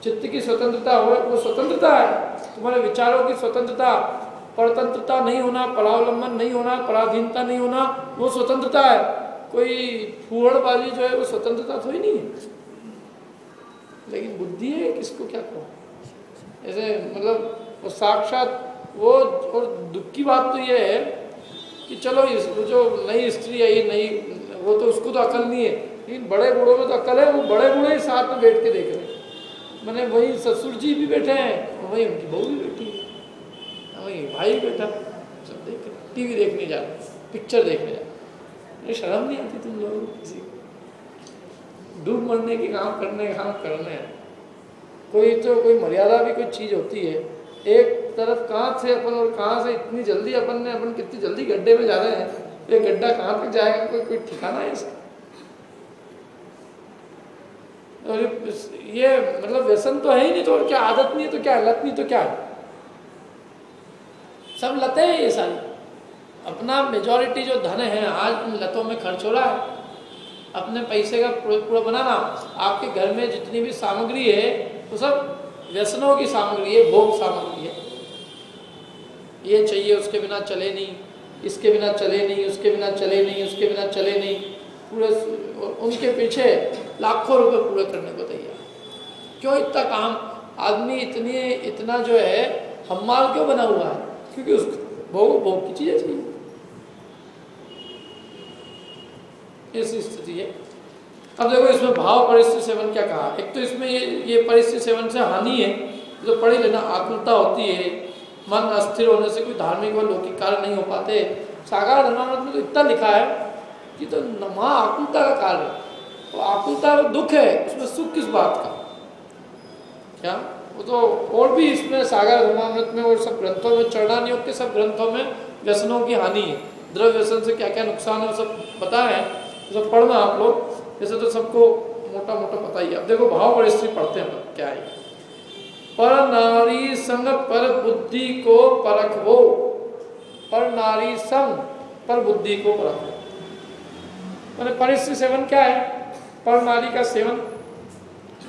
चित्त की स्वतंत्रता हो, वो स्वतंत्रता है। तुम्हारे विचारों की स्वतंत्रता, परतंत्रता नहीं होना, परावलंबन नहीं होना, पराधीनता नहीं होना, वो स्वतंत्रता है। कोई फूहड़बाजी जो है वो स्वतंत्रता थोड़ी नहीं है। लेकिन बुद्धि है, किसको क्या कहो? ऐसे मतलब वो साक्षात वो। और दुख की बात तो ये है कि चलो जो नई स्त्री आई, नई, वो तो उसको तो अकल नहीं है, लेकिन बड़े बूढ़ों में तो अकल है। वो बड़े बूढ़े ही साथ में बैठ के देख रहे हैं। मैंने वही ससुर जी भी बैठे हैं, वही उनकी बहू भी बैठी है, वही भाई बैठा, सब देख रहे, टीवी देखने जा रहे, पिक्चर देखने जा रहे। शर्म नहीं आती तुम लोगों को? किसी डूब मरने के काम करने हैं। कोई मर्यादा भी कोई चीज़ होती है। एक तरफ कहाँ से अपन और कहाँ से इतनी जल्दी अपन कितनी जल्दी गड्ढे में जा रहे हैं। ये गड्ढा कहाँ तक जाएगा, कोई ठिकाना है इसका? और ये मतलब व्यसन तो है ही नहीं, तो और क्या? आदत नहीं है तो क्या? लत नहीं तो क्या? सब लतें हैं ये सारी। अपना मेजॉरिटी जो धन है आज इन लतों में खर्च हो रहा है। अपने पैसे का पूरा बनाना। आपके घर में जितनी भी सामग्री है वो सब व्यसनों की सामग्री है, भोग सामग्री है। ये चाहिए, उसके बिना चले नहीं, इसके बिना चले नहीं, उसके बिना चले नहीं, उसके बिना चले नहीं। पूरे उनके पीछे लाखों रुपए पूरे करने को तैयार। क्यों इतना काम? आदमी इतना जो है हम्माल क्यों बना हुआ है? क्योंकि उसको भोग की चीजें चाहिए। ऐसी स्थिति है। अब देखो इसमें भाव परिस्थिति सेवन क्या कहा। एक तो इसमें ये परिस्थिति सेवन से हानि है, जो पढ़ी लेना, आकुलता होती है, मन अस्थिर होने से कोई धार्मिक व लौकिक कार्य नहीं हो पाते। साकार धर्मामृत में तो इतना लिखा है कि तो महा आकुलता का कार्य है। तो आकुलता दुख है, उसमें सुख किस बात का? क्या वो तो और भी इसमें सागर धर्मामृत में और सब ग्रंथों में, चरणान योग के सब ग्रंथों में व्यसनों की हानि है, द्रव्य व्यसन से क्या क्या नुकसान है वो सब बताया है, वो सब पढ़ना आप लोग। जैसे तो सबको मोटा मोटा पता ही है। अब देखो भाव परिस्थिति पढ़ते हैं क्या है। पर नारी संग पर बुद्धि को परखो, पर नारी संग पर बुद्धि को परखो। मैंने परिस्थिति सेवन क्या है? पर नारी का सेवन,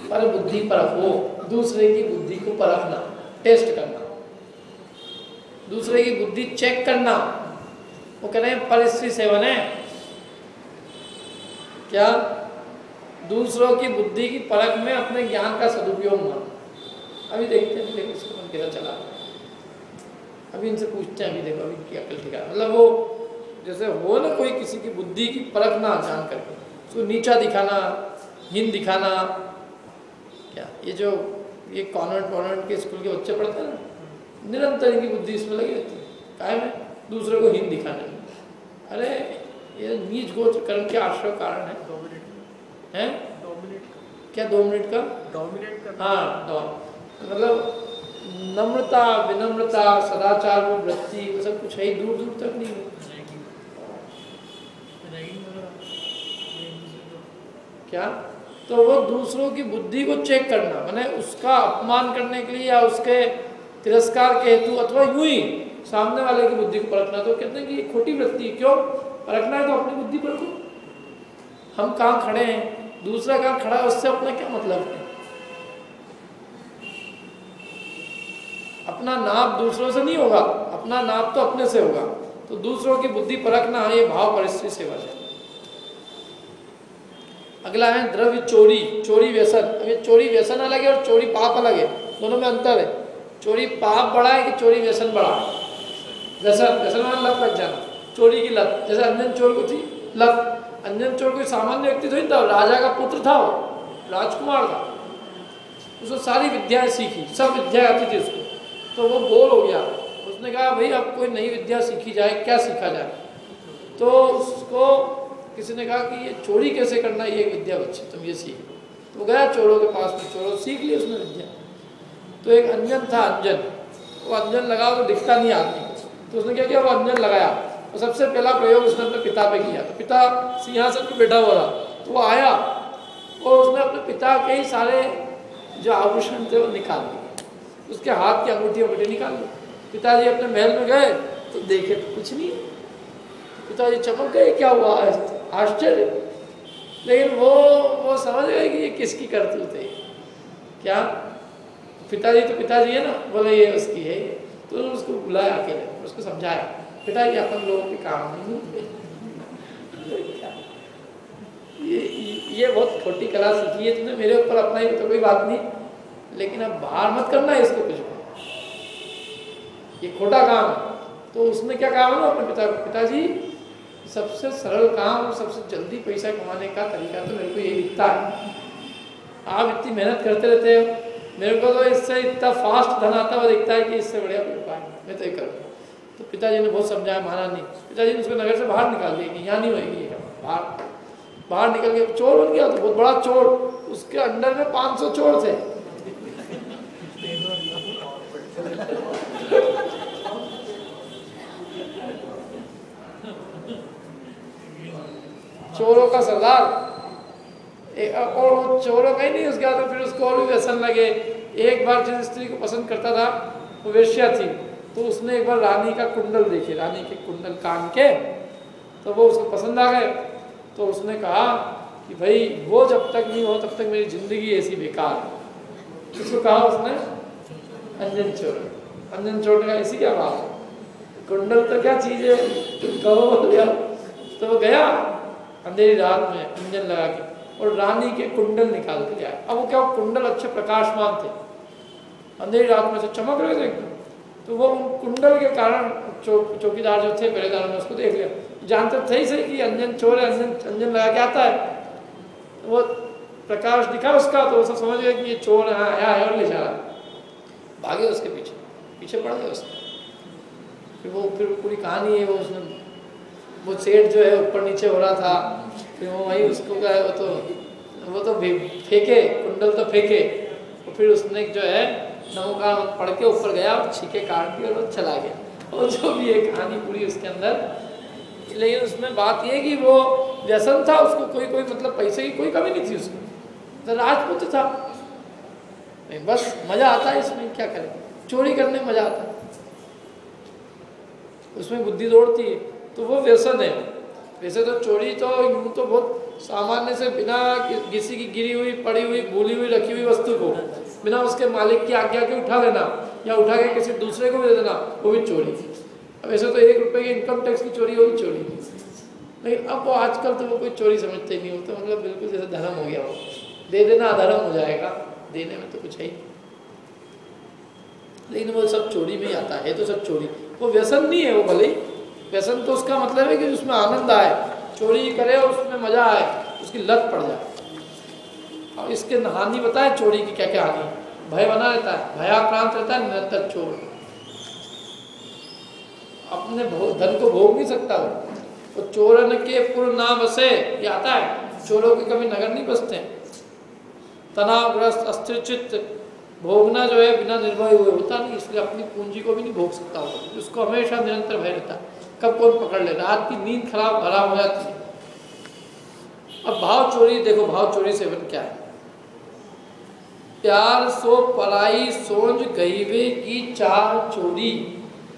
पर बुद्धि परखो, दूसरे की बुद्धि को परखना, टेस्ट करना, दूसरे की बुद्धि चेक करना, वो कह रहे हैं परिस्थिति सेवन है। क्या? दूसरों की बुद्धि की परख में अपने ज्ञान का सदुपयोग मानो। अभी देखते हैं, देखो इसको मन कैसा चला, अभी इनसे पूछते हैं, अभी देखो अभी क्या अकल ठिकाना, मतलब वो जैसे हो ना कोई किसी की बुद्धि की परखना जान करके, उसको नीचा दिखाना, हीन दिखाना। क्या ये कॉन्वेंट के स्कूल के बच्चे पढ़ते हैं ना, निरंतर इनकी बुद्धि इसमें लगी रहती है, कायम है दूसरे को हीन दिखाने में। अरे ये नीच गोत्र कर्म के आश्रय कारण है। हैं? क्या 2 मिनट का? डोमिनेट करना। हाँ, मतलब नम्रता, विनम्रता, सदाचार में वृत्ति, वो सब कुछ है ही, दूर दूर तक नहीं है। क्या? तो वो दूसरों की बुद्धि को चेक करना, माने उसका अपमान करने के लिए या उसके तिरस्कार के हेतु, अथवा यूं ही सामने वाले की बुद्धि को परखना। तो कहते हैं कि ये खोटी वृत्ति, क्यों परखना है? तो अपनी बुद्धि परखो, हम कहाँ खड़े हैं, दूसरा कहाँ खड़ा है, उससे अपना क्या मतलब है। अपना नाप दूसरों से नहीं होगा, अपना नाप तो अपने से होगा। तो दूसरों की बुद्धि परखना, ये भाव परिस्थिति सेवा है। अगला है द्रव्य चोरी, चोरी व्यसन। अब ये चोरी व्यसन अलग है और चोरी पाप अलग है, दोनों में अंतर है। चोरी पाप बड़ा है कि चोरी व्यसन बड़ा है? व्यसन, व्यसन में लत लग जाना, चोरी की लत। जैसे अंजन चोर को थी लत। अंजन चोर कोई सामान्य व्यक्ति थोड़ी था, राजा का पुत्र था, वो राजकुमार था, उसने सारी विद्याएं सीखी, सब विद्या आती थी उसको। तो वो बोर हो गया, उसने कहा भाई अब कोई नई विद्या सीखी जाए, क्या सीखा जाए? तो उसको किसी ने कहा कि ये चोरी कैसे करना, ये विद्या बच्चे तुम ये सीख। तो गया चोरों के पास में, चोरों सीख ली उसने विद्या। तो एक अंजन था, अंजन, वो अंजन लगाओ तो दिखता नहीं आदमी को, तो उसने क्या किया, वो अंजन लगाया और सबसे पहला प्रयोग उसने अपने पिता पे किया। तो पिता सिंहासन पे बैठा हुआ था, तो वो आया और उसने अपने पिता के ही सारे जो आभूषण थे वो निकाल दिए, उसके हाथ की अंगूठी अंगूठी निकाल दी। पिताजी अपने महल में गए तो देखे तो कुछ नहीं, पिताजी चमक गए, क्या हुआ, आश्चर्य। लेकिन वो समझ गए कि ये किसकी करतूत है। क्या? पिताजी तो पिताजी है ना, बोले ये उसकी है। तो उसको बुलाया अकेले, उसको समझाया, पिताजी अपन लोगों के काम नहीं ये बहुत छोटी कला सीखी है तुमने मेरे ऊपर, अपना ही तो कोई बात नहीं, लेकिन अब बाहर मत करना है इसको कुछ, ये खोटा काम है। तो उसने क्या कहा ना अपने पिता को, पिताजी सबसे सरल काम और सबसे जल्दी पैसा कमाने का तरीका तो मेरे को यही दिखता है। आप इतनी मेहनत करते रहते हो, मेरे को तो इससे इतना फास्ट धन आता हुआ दिखता है कि इससे बढ़िया उपाय मैं तो ये करूँगा। तो पिताजी ने बहुत समझाया, माना नहीं। पिताजी ने उसको नगर से बाहर निकाल दिया कि यहाँ नहीं होगी ये काम। बाहर निकल के चोर बन गया, तो बहुत बड़ा चोर, उसके अंडर में 500 चोर थे। चोरों का सरदार, और वो चोरों का ही नहीं, उसके बाद फिर उसको और भी व्यसन लगे। एक बार जिस स्त्री को पसंद करता था वो वेश्या थी, तो उसने एक बार रानी का कुंडल देखे, रानी के कुंडल कान के, तो वो उसको पसंद आ गए। तो उसने कहा कि भाई वो जब तक नहीं हो तब तक मेरी जिंदगी ऐसी बेकार है। उसको कहा उसने अंजन चोर। अंजन चोर ने कहा ऐसी क्या बात है, कुंडल तो क्या चीज़ है, कहो। तो वो गया अंधेरी रात में अंजन लगा के और रानी के कुंडल निकाल के आया। अब वो क्या, कुंडल अच्छे प्रकाशमान थे, अंधेरी रात में से चमक रहे थे एकदम। तो वो कुंडल के कारण चौकीदार जो थे पहरेदार ने उसको देख लिया, जानते थे ही सही कि अंजन चोर है, अंजन लगा के आता है। तो वो प्रकाश दिखा उसका, तो वो सब समझ गए कि ये चोर यहाँ आया है और ले जा रहा है। भागे उसके पीछे, पीछे पड़ गए उसने। फिर पूरी कहानी है, वो सेठ जो है ऊपर नीचे हो रहा था, फिर वो वहीं उसको गए, वो तो फेंके कुंडल तो फेंके, और फिर उसने जो है नमोकार मंत्र पढ़ के ऊपर गया और छीके काट दी और चला गया। और जो भी है कहानी पूरी उसके अंदर। लेकिन उसमें बात ये कि वो व्यसन था, उसको कोई मतलब पैसे की कोई कमी नहीं थी उसको, तो राजपूत था। बस मजा आता है इसमें, क्या करें, चोरी करने में मजा आता है, उसमें बुद्धि दौड़ती है, तो वो व्यसन है। वैसे तो चोरी तो यूँ तो बहुत सामान्य से बिना किसी की गिरी हुई, पड़ी हुई, भूली हुई, रखी हुई वस्तु को बिना उसके मालिक की आज्ञा के उठा लेना या उठा के किसी दूसरे को भी दे देना, वो भी चोरी। अब वैसे तो 1 रुपये की इनकम टैक्स की चोरी, वो भी चोरी। लेकिन अब वो आजकल तो वो कोई चोरी समझते ही नहीं होते, मतलब बिल्कुल जैसे धर्म हो गया, वो दे देना अधर्म हो जाएगा, देने में तो कुछ है ही। लेकिन वो सब चोरी में ही आता है, तो सब चोरी, वो व्यसन नहीं है। वो भले ही व्यसन तो उसका मतलब है कि उसमें आनंद आए, चोरी करे और उसमें मजा आए, उसकी लत पड़ जाए। और इसके हानि बताए चोरी की क्या क्या हानि, भय बना रहता है, भयाक्रांत रहता है निरंतर चोर, अपने धन को भोग नहीं सकता वो। चोरन के पुर ना बसे, ये आता है, चोरों के कभी नगर नहीं बसते। तनावग्रस्त अस्थिर चित्त, भोगना जो है बिना निर्भय हुए होता नहीं, इसलिए अपनी पूंजी को भी नहीं भोग सकता होगा, उसको हमेशा निरंतर भय रहता है कब कौन पकड़ ले, रात की नींद खराब हो जाती है। अब भाव चोरी देखो, भाव चोरी सेवन क्या है। प्यार सो पराई सोंझ गईवे की चार चोरी,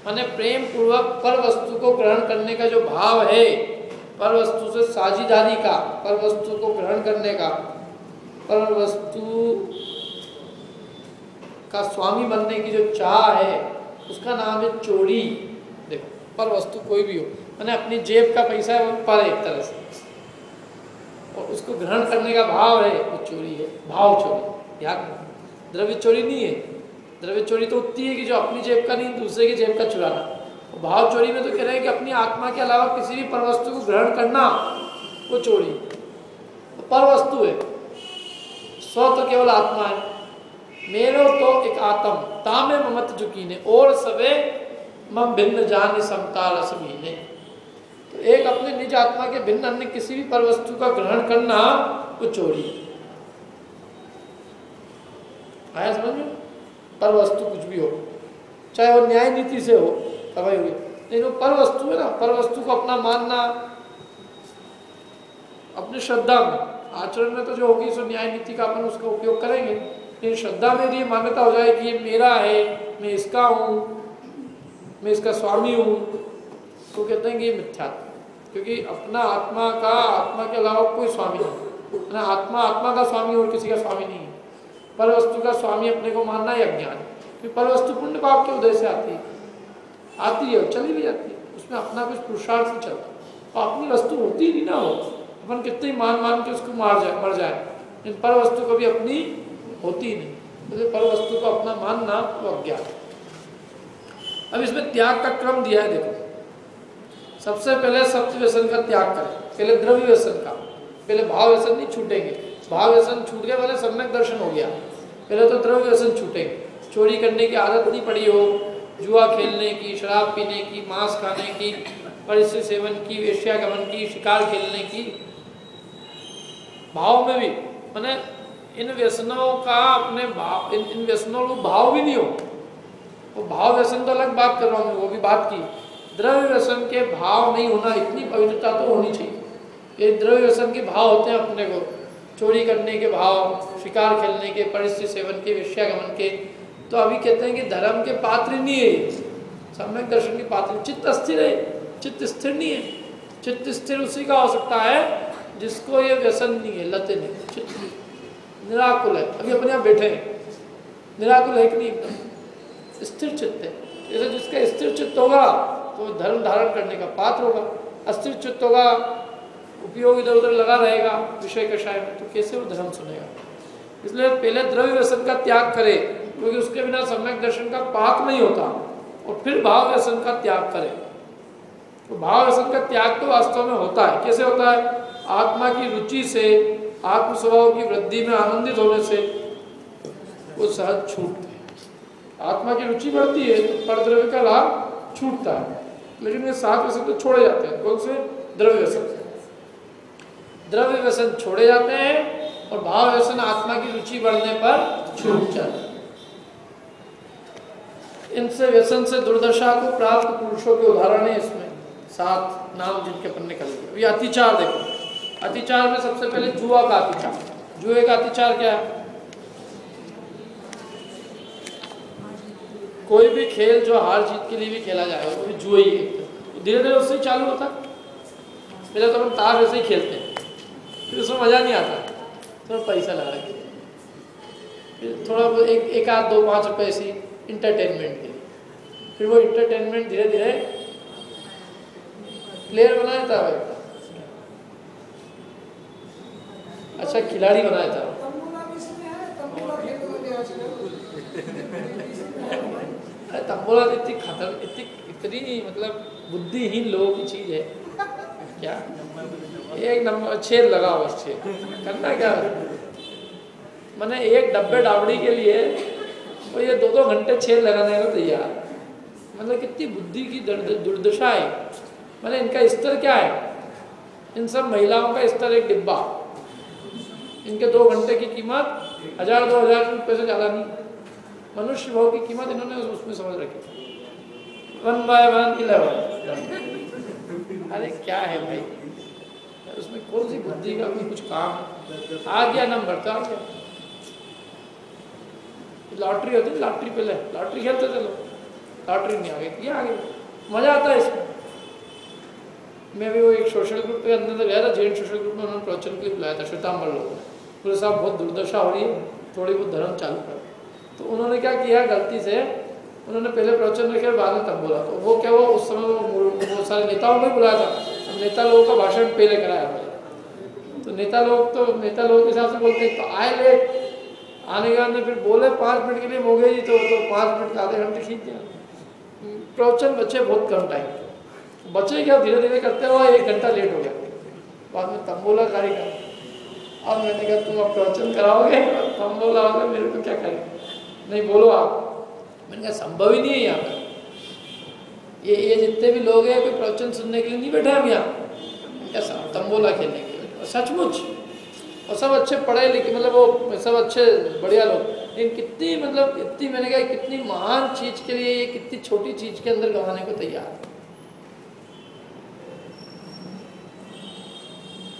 माने प्रेम पूर्वक पर वस्तु को ग्रहण करने का जो भाव है, पर वस्तु से साझीदारी का, पर वस्तु को ग्रहण करने का, पर वस्तु का स्वामी बनने की जो चाह है, उसका नाम है चोरी। देखो, पर वस्तु कोई भी हो, मैंने अपनी जेब का पैसा है वो पर एक तरह से, और उसको ग्रहण करने का भाव है, वो चोरी है, भाव चोरी। याद, द्रव्य चोरी नहीं है। द्रव्य चोरी तो उतनी है कि जो अपनी जेब का नहीं, दूसरे की जेब का चुराना। और भाव चोरी में तो कह रहे हैं कि अपनी आत्मा के अलावा किसी भी पर वस्तु को ग्रहण करना, वो चोरी। तो पर वस्तु है, स्व तो केवल आत्मा है, मेरो तो एक आत्म तामे ममत जुकीने और सबे मम भिन्न जान समता रस मीने। तो एक अपने निज आत्मा के भिन्न अन्य किसी भी पर वस्तु का ग्रहण करना, वो चोरी है। आया समझ में? पर वस्तु कुछ भी हो, चाहे वो न्याय नीति से हो, कमाई हुई, लेकिन वो पर वस्तु है ना, पर वस्तु को अपना मानना, अपनी श्रद्धा में, आचरण में तो जो होगी सो न्याय नीति का अपन उसका उपयोग करेंगे, लेकिन श्रद्धा में ये मान्यता हो जाए कि ये मेरा है, मैं इसका हूँ, मैं इसका स्वामी हूँ, तो कहते हैं कि ये मिथ्यात्व। क्योंकि अपना आत्मा का, आत्मा के अलावा कोई स्वामी नहीं है ना, आत्मा आत्मा का स्वामी और किसी का स्वामी नहीं है। पर वस्तु का स्वामी अपने को मानना है अज्ञान, क्योंकि पर वस्तु पुण्य पाप के उदय से आती है और चली भी जाती है, उसमें अपना कुछ पुरुषार्थ नहीं चलता। तो अपनी वस्तु होती ही नहीं ना हो, अपन कितने मान के उसको मर जाए, लेकिन पर वस्तु कभी अपनी होती ही नहीं, तो पर वस्तु को अपना मानना वो अज्ञान। अब इसमें त्याग का क्रम दिया है, देखो। सबसे पहले सप्त व्यसन का त्याग करें, पहले द्रव्य व्यसन का, पहले भाव व्यसन नहीं छूटेंगे, भाव व्यसन छूट गए वाले सम्यक दर्शन हो गया, पहले तो द्रव्य व्यसन छूटेंगे। चोरी करने की आदत नहीं पड़ी हो, जुआ खेलने की, शराब पीने की, मांस खाने की, परिस्थिति सेवन की, वेश्यागमन की, शिकार खेलने की। भाव में भी मैंने इन व्यसनों का अपने भाव, इन व्यसनों को भाव भी नहीं हो, वो भाव व्यसन तो अलग बात कर रहा हूँ, वो भी बात की। द्रव्य व्यसन के भाव नहीं होना, इतनी पवित्रता तो होनी चाहिए। ये द्रव्य व्यसन के भाव होते हैं अपने को, चोरी करने के भाव, शिकार खेलने के, परिस्थिति सेवन के, वेश्यागमन के। तो अभी कहते हैं कि धर्म के पात्र नहीं है, सम्यक दर्शन के पात्र। चित्त अस्थिर है, चित्त स्थिर नहीं है। चित्त स्थिर उसी का हो सकता है जिसको ये व्यसन नहीं है, लत नहीं, चित्त निराकुल है। अभी अपने यहाँ बैठे हैं, निराकुल है कि नहीं, एकदम स्थिर चित्त है। जैसे जिसका स्थिर चित्त होगा तो धर्म धारण करने का पात्र होगा, अस्थिर चित्त होगा, उपयोग इधर उधर लगा रहेगा विषय कषाय में, तो कैसे वो धर्म सुनेगा। इसलिए पहले द्रव्य व्यसन का त्याग करे, क्योंकि उसके बिना सम्यक दर्शन का पात्र नहीं होता, और फिर भाव व्यसन का त्याग करे। तो भाव व्यसन का त्याग तो वास्तव में होता है, कैसे होता है? आत्मा की रुचि से, आत्म स्वभाव की वृद्धि में आनंदित होने से वो सहज छूटते हैं। आत्मा की रुचि बढ़ती है तो परद्रव्य का लाभ छूटता है, लेकिन ये 7 व्यसन तो छोड़े जाते हैं। कौन से? द्रव्य व्यसन। द्रव्य व्यसन छोड़े जाते हैं और भाव व्यसन आत्मा की रुचि बढ़ने पर छूट जाता है। इनसे व्यसन से दुर्दशा को प्राप्त पुरुषों के उदाहरण है इसमें 7 नाम जिनके अपन ने कर लिए। अभी अतिचार देखो, अतिचार में सबसे पहले जुआ का अतिचार। जुए का अतिचार क्या है? कोई भी खेल जो हार जीत के लिए भी खेला जाए वो भी जुए ही है, धीरे धीरे उससे ही चालू होता। पहले तो हम ताश ऐसे ही खेलते हैं, फिर उसमें मज़ा नहीं आता, थोड़ा पैसा लगा के फिर थोड़ा एक आध 2-5 रुपये ऐसी इंटरटेनमेंट के लिए, फिर वो इंटरटेनमेंट धीरे धीरे प्लेयर बना देता है, अच्छा खिलाड़ी बना देता है। अरे तंबोला इतनी इतनी मतलब बुद्धिहीन लोगों की चीज़ है क्या? एक नंबर छेद लगा बस, छेद करना क्या? मैंने एक डब्बे डावड़ी के लिए वो ये 2-2 घंटे छेद लगाने को तैयार। मतलब कितनी बुद्धि की दुर्दशा है। मैंने इनका स्तर क्या है? इन सब महिलाओं का स्तर एक डिब्बा, इनके 2 घंटे की कीमत 1000-2000 रुपये से ज़्यादा नहीं। मनुष्य भाव की कीमत इन्होंने उसमें समझ रखी 1/1 11। अरे क्या है भाई, उसमें कौन सी बुद्धि का भी कुछ काम है? आ गया नंबर तो आ गया। लॉटरी होती है, लॉटरी पहले लॉटरी खेलते थे लोग, लॉटरी नहीं आ गई, ये आ गई, मज़ा आता है इसमें। मैं भी वो एक सोशल ग्रुप के अंदर गया था, जैन सोशल ग्रुप में, उन्होंने प्रवचन के लिए बुलाया था श्वेतांबर लोगों ने। पूरे साहब बहुत दुर्दशा हो रही है, थोड़ी बहुत धर्म चालू कर। तो उन्होंने क्या किया गलती से, उन्होंने पहले प्रवचन रखे और बाद में तब बोला। तो वो क्या हुआ, उस समय वो सारे नेताओं को बुलाया था, नेता लोगों का भाषण पहले कराया। तो नेता लोग के हिसाब से बोलते हैं, तो आए लेट, आने के बाद में फिर बोले 5 मिनट के लिए मोगे जी, तो 5 मिनट का आधे घंटे खींच दिया। प्रवचन बचे बहुत कम टाइम, बचे क्या धीरे धीरे करते हुआ 1 घंटा लेट हो गया। बाद में तंबोला कार्यक्रम, अब मैंने कहा तुम अब प्रवचन कराओगे, तंबोला होगा, मेरे को क्या करें, नहीं बोलो आप। मैंने कहा संभव ही नहीं है यहाँ पर, ये जितने भी लोग हैं कोई प्रवचन सुनने के लिए नहीं बैठे हम यहाँ, क्या तंबोला खेलने के लिए। सचमुच, और सब अच्छे पढ़े लिखे, मतलब वो सब अच्छे बढ़िया लोग, लेकिन कितनी मतलब इतनी, मैंने कहा कितनी महान चीज़ के लिए ये कितनी छोटी चीज़ के अंदर गंवाने को तैयार।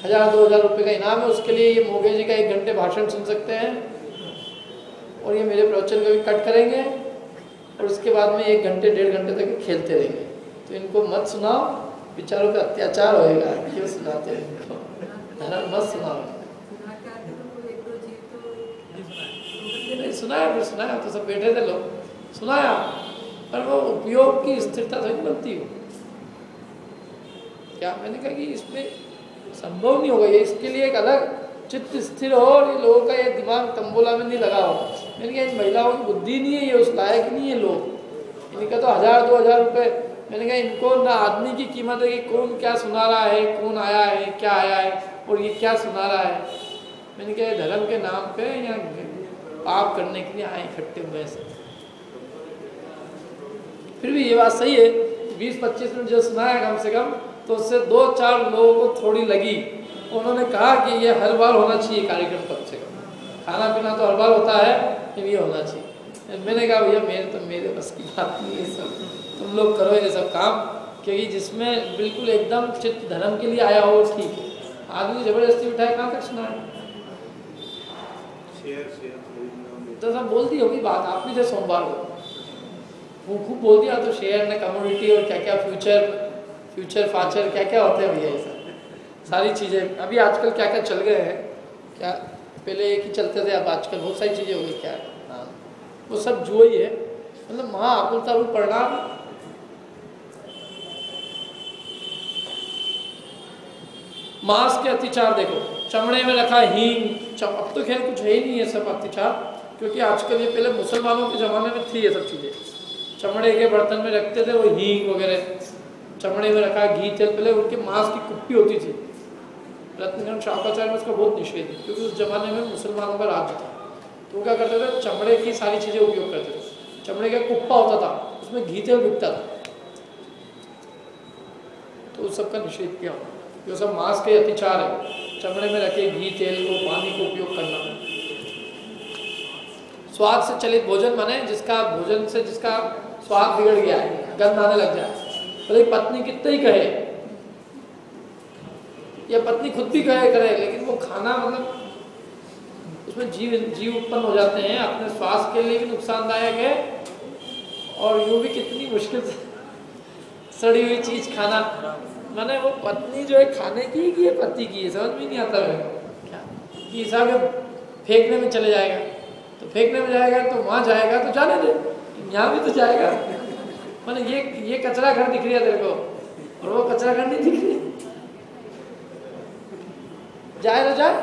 1000-2000 रुपये का इनाम है, उसके लिए ये मोगे जी का 1 घंटे भाषण सुन सकते हैं, और ये मेरे प्रवचन को भी कट करेंगे, और उसके बाद में 1 घंटे 1.5 घंटे तक खेलते रहेंगे। तो इनको मत सुनाओ, बेचारों पे अत्याचार होएगा, क्यों सुनाते हैं इनको, मत सुनाओ। नहीं सुनाया, फिर सुनाया तो सब बैठे थे लोग, सुनाया, पर वो उपयोग की स्थिरता थोड़ी बनती हो क्या। मैंने कहा कि इसमें संभव नहीं होगा, ये इसके लिए एक अलग चित्त स्थिर हो, और ये लोगों का ये दिमाग तंबोला में नहीं लगा हो। मैंने कहा इन महिलाओं की बुद्धि नहीं है, ये उस लायक नहीं है लोग। इनका तो 1000-2000 रुपये, मैंने कहा इनको ना आदमी की कीमत है कि कौन क्या सुना रहा है, कौन आया है, क्या आया है, और ये क्या सुना रहा है। मैंने कहा धर्म के नाम पे या पाप करने के लिए आए इकट्ठे हुए से। फिर भी ये बात सही है, 20-25 मिनट जो सुनाया कम से कम, तो उससे 2-4 लोगों को थोड़ी लगी। उन्होंने कहा कि ये हर बार होना चाहिए कार्यक्रम, कम से कम खाना पीना तो हर बार होता है, लेकिन ये होना चाहिए। मैंने कहा भैया मेरे बस की बात नहीं है, सब तुम लोग करो ये सब काम, क्योंकि जिसमें बिल्कुल एकदम चित्त धर्म के लिए आया हो ठीक है, आदमी जबरदस्ती उठाए कहाँ तक सुनाए। तो सब बोल दी होगी बात, आप भी थे सोमवार को खूब बोल दिया, तो शेयर ने कमोडिटी और क्या क्या फ्यूचर फाचर क्या क्या होते हैं भैया, ये सब सारी चीज़ें अभी आजकल क्या क्या चल गए हैं, क्या पहले एक ही चलते थे, अब आजकल बहुत सारी चीज़ें हो गई। क्या हाँ, वो सब जुआ ही है, मतलब महा आकुलता रूप परिणाम। मांस के अतिचार देखो, चमड़े में रखा हींग, अब तो खैर कुछ है ही नहीं है सब अतिचार, क्योंकि आजकल ये पहले मुसलमानों के ज़माने में थी ये सब चीज़ें। चमड़े के बर्तन में रखते थे वो हींग वगैरह, चमड़े में रखा घी तेल, पहले उनके मांस की कुप्पी होती थी। रत्नगंज शाकाचार्य में उसका बहुत निषेध है, क्योंकि उस जमाने में मुसलमानों का राज्य था, तो वो क्या करते थे, चमड़े की सारी चीज़ें उपयोग करते थे। चमड़े का कुप्पा होता था, उसमें घी तेल बिकता था, तो उस सबका निषेध किया। ये सब मांस के अतिचार है, चमड़े में रखे घी तेल को, पानी को उपयोग करना। स्वाद से चलित भोजन माने जिसका भोजन से जिसका स्वाद बिगड़ गया है, गंध आने लग जाए, भले पत्नी कितना ही कहे या पत्नी खुद भी कहे करे, लेकिन वो खाना मतलब उसमें जीव उत्पन्न हो जाते हैं, अपने स्वास्थ्य के लिए भी नुकसानदायक है और यूँ भी कितनी मुश्किल से सड़ी हुई चीज़ खाना, माने वो पत्नी जो है खाने की कि ये पति की है, समझ में नहीं आता है क्या कि हिसाब फेंकने में चले जाएगा, तो फेंकने में जाएगा तो वहाँ जाएगा तो जाने दे, यहाँ भी तो जाएगा, माने ये कचरा घर दिख रही है तेरे को और वो कचरा घर नहीं दिख रही, जाए तो जाए,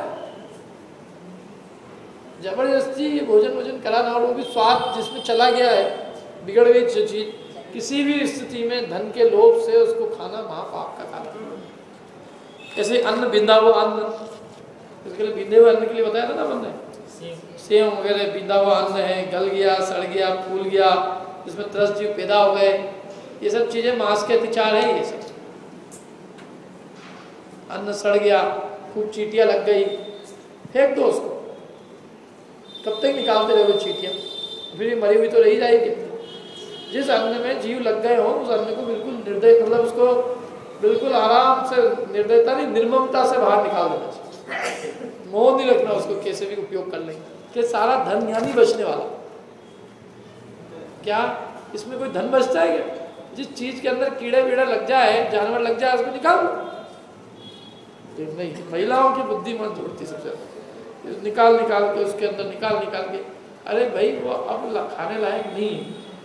जबरदस्ती भोजन कराना, और वो भी स्वाद जिसमें चला गया है, बिगड़ गई जो चीज, किसी भी स्थिति में धन के लोभ से उसको खाना महापाप का खाना। जैसे अन्न बिंदा हुआ अन्न, इसके लिए बिंदे हुए अन्न के लिए बताया था ना हमने, सेव वगैरह बिंदा हुआ अन्न है, गल गया, सड़ गया, फूल गया, इसमें त्रस्त जीव पैदा हो गए, ये सब चीजें मांस के अतिचार है। ये सब अन्न सड़ गया, खूब चींटियां लग गई, फेंक दो उसको, कब तक निकालते रहोगे चींटियां, फिर मरी हुई तो रही जाएगी। जिस अन्न में जीव लग गए हो उस अन्न को बिल्कुल निर्दय, मतलब उसको बिल्कुल आराम से, निर्दयता नहीं निर्ममता से बाहर निकाल देना चाहिए, मोह नहीं रखना उसको, कैसे भी उपयोग कर लेंगे कि सारा धन यहाँ नहीं बचने वाला। क्या इसमें कोई धन बचता है क्या? जिस चीज के अंदर कीड़े वीड़े लग जाए, जानवर लग जाए, उसको निकाल दो। नहीं, महिलाओं की बुद्धि मत जोड़ती सबसे ज्यादा, निकाल के उसके अंदर निकाल के, अरे भाई वो अब खाने लायक नहीं,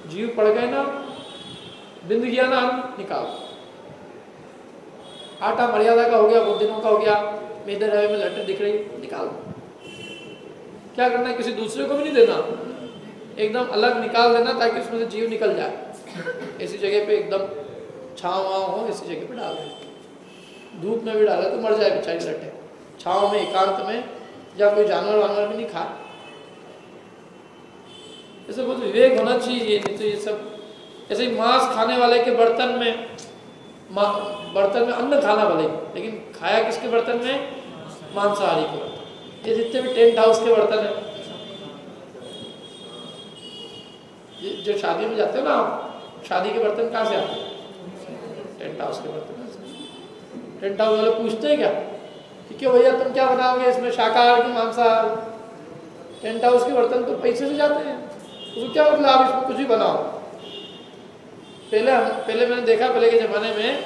जीव पड़ गए ना, बिंद गया ना, निकाल। आटा मर्यादा का हो गया, बहुत दिनों का हो गया, मैदे रवे में लट्टे दिख रही, निकाल। क्या करना है, किसी दूसरे को भी नहीं देना, एकदम अलग निकाल देना ताकि उसमें से जीव निकल जाए। ऐसी जगह पे एकदम छाँव वाँव हो, ऐसी जगह पे डाल दें। धूप में भी डाले तो मर जाए बेचारी लट्टे, छाँव में एकांत में, जहाँ कोई जानवर वानवर भी नहीं खाए। ऐसे बहुत विवेक होना चाहिए, नहीं तो ये सब ऐसे ही मांस खाने वाले के बर्तन में अन्न खाना भले, लेकिन खाया किसके बर्तन में? मांसाहारी के बर्तन। ये जितने भी टेंट हाउस के बर्तन है, जो शादी में जाते हो ना आप, शादी के बर्तन कहाँ से आते हैं? टेंट हाउस के बर्तन। टेंट हाउस वाले पूछते हैं क्या कि क्यों भैया तुम क्या बनाओगे इसमें, शाकाहार की मांसाहार? टेंट हाउस के बर्तन तो पैसे से जाते हैं, उसको क्या मतलब आप इसमें कुछ भी बनाओ। पहले मैंने देखा, पहले के ज़माने में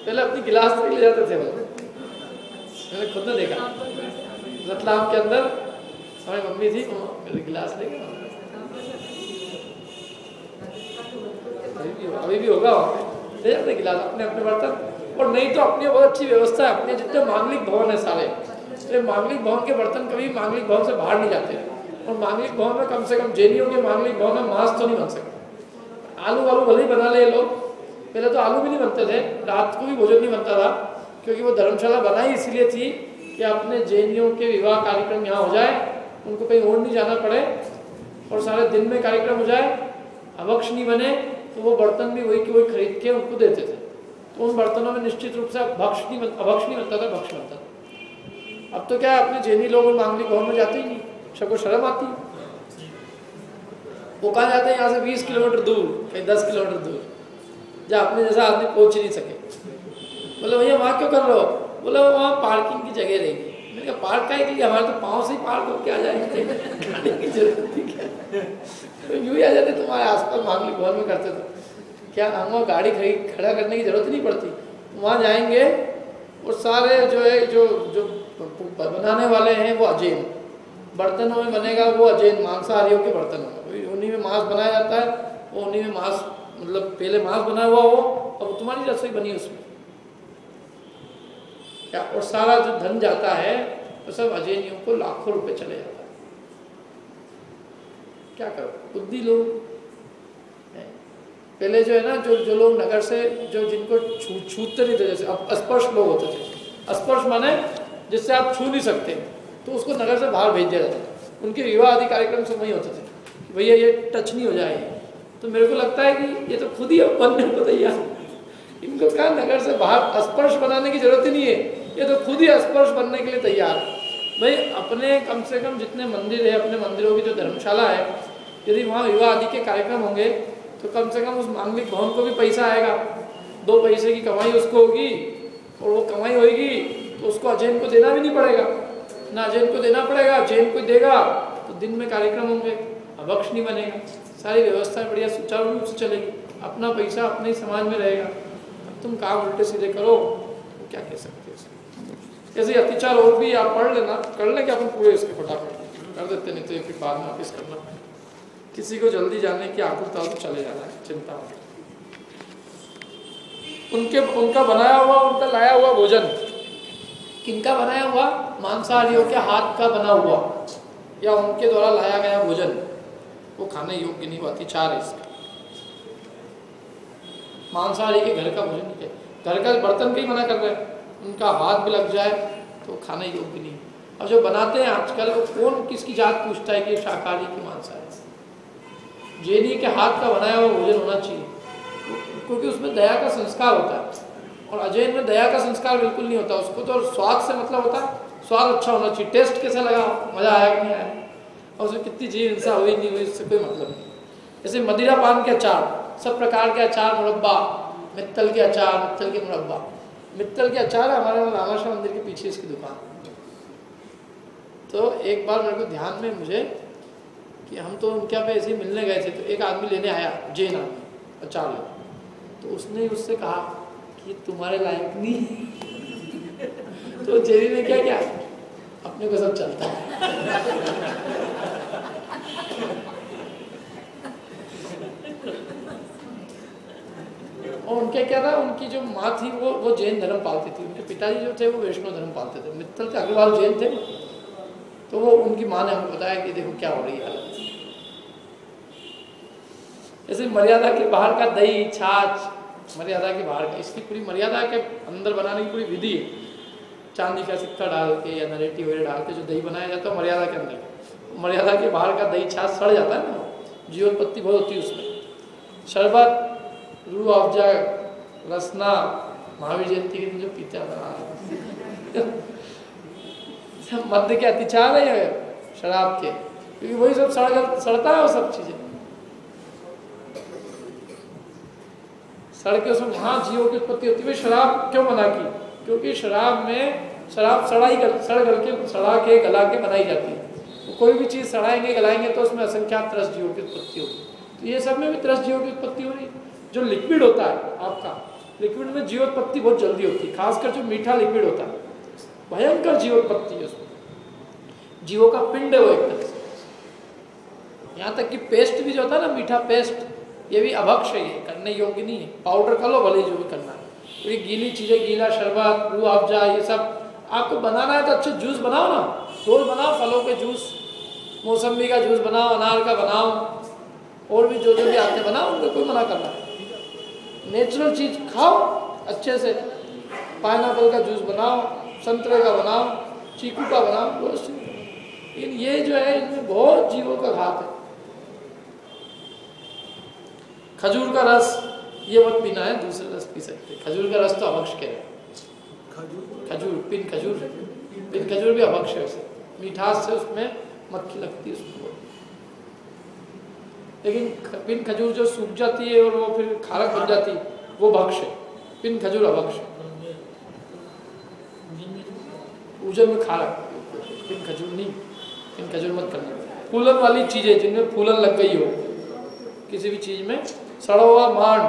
पहले अपनी गिलास तक ले जाते थे वो, मैंने खुद ने देखा। रतलाम के अंदर हमारी मम्मी थी, मेरे गिलास ले गए, अभी भी होगा, ले जाते गिलास अपने अपने बर्तन। और नहीं तो अपनी बहुत अच्छी व्यवस्था है, अपने जितने मांगलिक भवन है सारे, मांगलिक भवन के बर्तन कभी मांगलिक भवन से बाहर नहीं जाते। और मांगलिक भवन में कम से कम, जैनियों के मांगलिक भवन में मांस तो नहीं बन सकता। आलू वालू भले ही बना ले लोग, पहले तो आलू भी नहीं बनते थे, रात को भी भोजन नहीं बनता था, क्योंकि वो धर्मशाला बनाई इसलिए थी कि अपने जैनियों के विवाह कार्यक्रम यहाँ हो जाए, उनको कहीं और नहीं जाना पड़े, और सारे दिन में कार्यक्रम हो जाए, अभक्ष नहीं बने, तो वो बर्तन भी वही कि वही खरीद के उनको देते थे। तो उन बर्तनों में निश्चित रूप से अभक्ष नहीं बनता था, भक्ष बनता था। अब तो क्या अपने जैनी लोग मांगलिक भवन में जाते ही नहीं, सबको शर्म आती है। वो कहाँ जाते हैं यहाँ से 20 किलोमीटर दूर, कहीं 10 किलोमीटर दूर, जहाँ अपने जैसा आदमी पहुँच ही नहीं सके। बोले भैया वहाँ क्यों कर रहे हो? बोले वहाँ पार्किंग की जगह रहेगी। मैंने कहा पार्क का के लिए, हमारे तो पाँव से ही पार्क होकर आ जाएंगे, खाने की जरूरत नहीं क्या? तो यूँ ही आ जाते तुम्हारे आसपास मांगलिक भवन में करते तो क्या हम वहाँ गाड़ी खड़ा करने की जरूरत नहीं पड़ती। वहाँ जाएंगे और सारे जो है जो बनाने वाले हैं वो अजैन बर्तनों में बनेगा, वो अजैन मांसाहारियों के बर्तनों में, उन्हीं में मांस बनाया जाता है, वो उन्हीं में मांस, मतलब पहले मांस बनाया हुआ हो और तुम्हारी रसोई बनी उसमें क्या, और सारा जो धन जाता है वो सब अजैनियों को लाखों रुपए चले जाता है। क्या करो, बुद्धि लोग पहले जो है ना, जो लोग नगर से जिनको छूते नहीं थे, जैसे अस्पर्श लोग होते थे, अस्पर्श माने जिससे आप छू नहीं सकते, तो उसको नगर से बाहर भेज दिया जाता था। उनके विवाह आदि कार्यक्रम सब वही होते थे, भैया ये टच नहीं हो जाएगी। तो मेरे को लगता है कि ये तो खुद ही बनने को तैयार, इनको क्या नगर से बाहर स्पर्श बनाने की जरूरत ही नहीं है, ये तो खुद ही स्पर्श बनने के लिए तैयार। भाई अपने कम से कम जितने मंदिर है, अपने मंदिरों की जो धर्मशाला है, यदि वहाँ विवाह आदि के कार्यक्रम होंगे तो कम से कम उस मांगलिक भवन को भी पैसा आएगा, 2 पैसे की कमाई उसको होगी, और वो कमाई होगी तो उसको अजैन को देना भी नहीं पड़ेगा, ना अजैन को देना पड़ेगा, अजैन को देगा तो दिन में कार्यक्रम होंगे, अभक्ष नहीं बनेगा, सारी व्यवस्था बढ़िया सुचारू रूप से चलेगी, अपना पैसा अपने ही समाज में रहेगा। अब तुम काम उल्टे सीधे करो तो क्या कह सकते हो। ऐसे अत्याचार और भी आप पढ़ लेना, कर लें कि अपन पूरे इसके फटाफट कर देते, नहीं तो फिर बाद में वापिस करना। किसी को जल्दी जाने की आकुलता तो चले जाना है, चिंता हो। उनका बनाया हुआ, उनका लाया हुआ भोजन, किनका बनाया हुआ? मांसाहारियों के हाथ का बना हुआ या उनके द्वारा लाया गया भोजन वो खाने योग्य नहीं, वो अतिचार है इसका। मांसाहारी के घर का भोजन नहीं है, घर का बर्तन का ही मना कर रहे हैं, उनका हाथ भी लग जाए तो खाने योग्य नहीं। अब जो बनाते हैं आजकल वो कौन किसकी जात पूछता है कि शाकाहारी की मांसाहारी? जैनी के हाथ का बनाया हुआ भोजन होना चाहिए, क्योंकि उसमें दया का संस्कार होता है, और अजैन में दया का संस्कार बिल्कुल नहीं होता। उसको तो स्वाद से मतलब होता है, स्वाद अच्छा होना चाहिए, टेस्ट कैसा लगा, मज़ा आया कि नहीं आया, और उसमें कितनी जीव हिंसा हुई नहीं हुई इससे कोई मतलब नहीं। जैसे मदिरा पान के अचार, सब प्रकार के अचार, मुरब्बा, मित्तल के अचार, मित्तल के मुरब्बा, मित्तल के अचार है हमारे रामेश्वर मंदिर के पीछे इसकी दुकान। तो एक बार मेरे को ध्यान में मुझे कि हम तो उनके यहाँ पे ऐसे ही मिलने गए थे, तो एक आदमी लेने आया, जैन आदमी, अचार ले, तो उसने उससे कहा कि तुम्हारे लायक नहीं। तो जेरी ने क्या किया, अपने को सब चलता है। और उनके क्या था, उनकी जो माँ थी वो जैन धर्म पालती थी, उनके पिताजी जो थे वो वैष्णव धर्म पालते थे, मित्तल के अग्रवाल जैन थे। तो वो उनकी माँ ने हमें बताया कि देखो क्या हो रही है हालत। ऐसे मर्यादा के बाहर का दही छाछ, मर्यादा के बाहर का, इसकी पूरी मर्यादा के अंदर बनाने की पूरी विधि है। चांदी का सिक्का डाल के या नरेटी वगैरह डाल के जो दही बनाया जाता है मर्यादा के अंदर, मर्यादा के बाहर का दही छाछ सड़ जाता है ना, जीवनपत्ति बहुत होती है उसमें। शरबत, रूह अफ़ज़ा, रसना, महावीर जयंती के दिन जो पीते हैं मध्य के अतिचार है शराब के, क्योंकि वही सब सड़ता है, वो सब चीजें सड़ के उसमें वहाँ जीवों की उत्पत्ति होती है। शराब क्यों मना की? क्योंकि शराब में शराब सड़ा के गला के बनाई जाती है। तो कोई भी चीज़ सड़ाएंगे गलाएंगे तो उसमें असंख्यात त्रस जीवों की उत्पत्ति होगी। तो ये सब में भी त्रस जीवों की उत्पत्ति हो रही। जो लिक्विड होता है आपका, लिक्विड में जीवोत्पत्ति बहुत जल्दी होती है, खासकर जो मीठा लिक्विड होता है, भयंकर जीवोत्पत्ति है उसमें, जीवों का पिंड है वो एक तरह से। यहाँ तक कि पेस्ट भी जो होता है ना, मीठा पेस्ट, ये भी अभक्ष है, ये करने योग्य नहीं है। पाउडर कर लो भले, जो भी करना है। तो ये गीली चीज़ें, गीला शरबत, रूह अफ़ज़ा, ये सब आपको बनाना है तो अच्छे जूस बनाओ ना, रोज बनाओ, फलों के जूस, मौसम्बी का जूस बनाओ, अनार का बनाओ, और भी जो भी आते बनाओ, उनको कोई मना करना है। नेचुरल चीज़ खाओ अच्छे से, पाइनएप्पल का जूस बनाओ, संतरे का बनाओ, चीकू का बनाओ, रोज। लेकिन ये जो है इनमें बहुत जीवों का घात है। खजूर का रस ये मत पीना है, दूसरे रस पी सकते हैं। खजूर का रस तो अभक्ष कह रहे हैं। खजूर, पिन खजूर भी अभक्ष है, उसे मिठास से उसमें मक्खी लगती है उसको। लेकिन पिन खजूर जो सूख जाती है और वो फिर खारक बन जाती है, वो भक्ष है। पिन खजूर अभक्ष है, पूजन में खारक, पिन खजूर नहीं, पिन खजूर मत करना। फूलन वाली चीज़ें जिनमें फूलन लग गई हो, किसी भी चीज़ में, सड़ा हुआ मांड,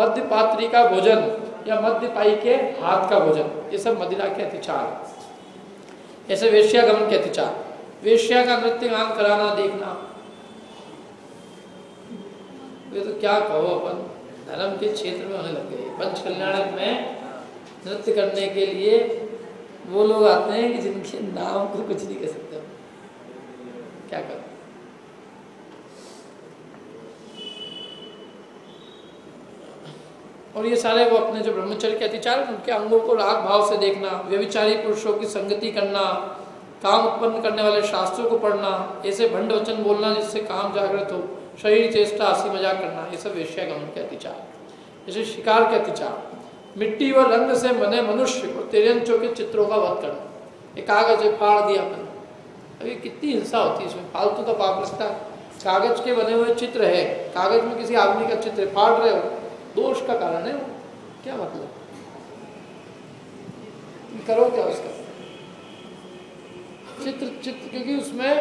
मध्य पात्री का भोजन या मध्य पाई के हाथ का भोजन, ये सब मदिरा के अतिचार। ऐसे वेश्यागमन के अतिचार, वेश्या का नृत्य गान कराना देखना, ये तो क्या कहो, अपन धर्म के क्षेत्र में होने लग गए। पंच कल्याणक में नृत्य करने के लिए वो लोग आते हैं कि जिनके नाम को कुछ नहीं कह सकते, क्या करो। और ये सारे वो अपने जो ब्रह्मचर्य के अतिचार, उनके अंगों को राग भाव से देखना, व्यभिचारी पुरुषों की संगति करना, काम उत्पन्न करने वाले शास्त्रों को पढ़ना, ऐसे भंड वचन बोलना जिससे काम जागृत हो, शरीर चेष्टा हंसी मजाक करना, ये सब वेश्यागमन के अतिचार। जैसे शिकार के अतिचार, मिट्टी व रंग से बने मनुष्य और तिर्यंचों के चित्रों का वध करना। एक कागज फाड़ दिया मैंने, अभी कितनी हिंसा होती है इसमें, फालतू का पाप लगता है। कागज के बने हुए चित्र है, कागज में किसी आदमी का चित्र फाड़ रहे हो, दोष का कारण है, क्या मतलब? करो क्या उसका? चित्र क्योंकि उसमें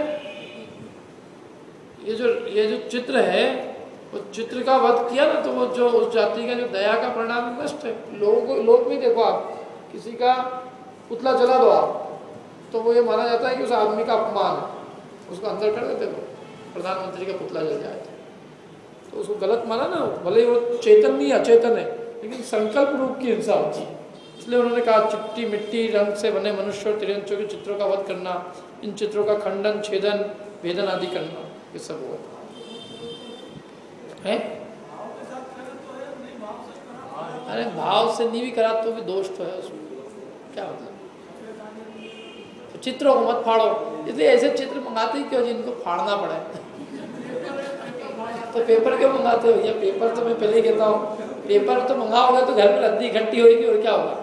ये जो चित्र है, वो चित्र का वध किया ना, तो वो जो उस जाति का जो दया का परिणाम नष्ट है। लोग में देखो, आप किसी का पुतला जला दो आप, तो वो ये माना जाता है कि उस आदमी का अपमान है, उसको अंदर कर देते हो। प्रधानमंत्री का पुतला जल जाए तो उसको गलत माना ना, भले ही वो चेतन नहीं अचेतन है, लेकिन संकल्प रूप की हिंसा होती है। इसलिए उन्होंने कहा चिट्टी मिट्टी रंग से बने मनुष्य और तिरंचों के चित्रों का वध करना, इन चित्रों का खंडन छेदन भेदन आदि करना, ये सब हुआ है। अरे भाव से नहीं भी करा तो भी दोष तो है उसमें, क्या मतलब? तो चित्रों को मत फाड़ो, इसलिए ऐसे चित्र मंगाते ही क्यों जिनको फाड़ना पड़े? तो पेपर क्यों मंगाते हो भैया? पेपर तो मैं पहले ही कहता हूँ, पेपर तो मंगाओगे तो घर में रद्दी इकट्ठी होगी और क्या होगा?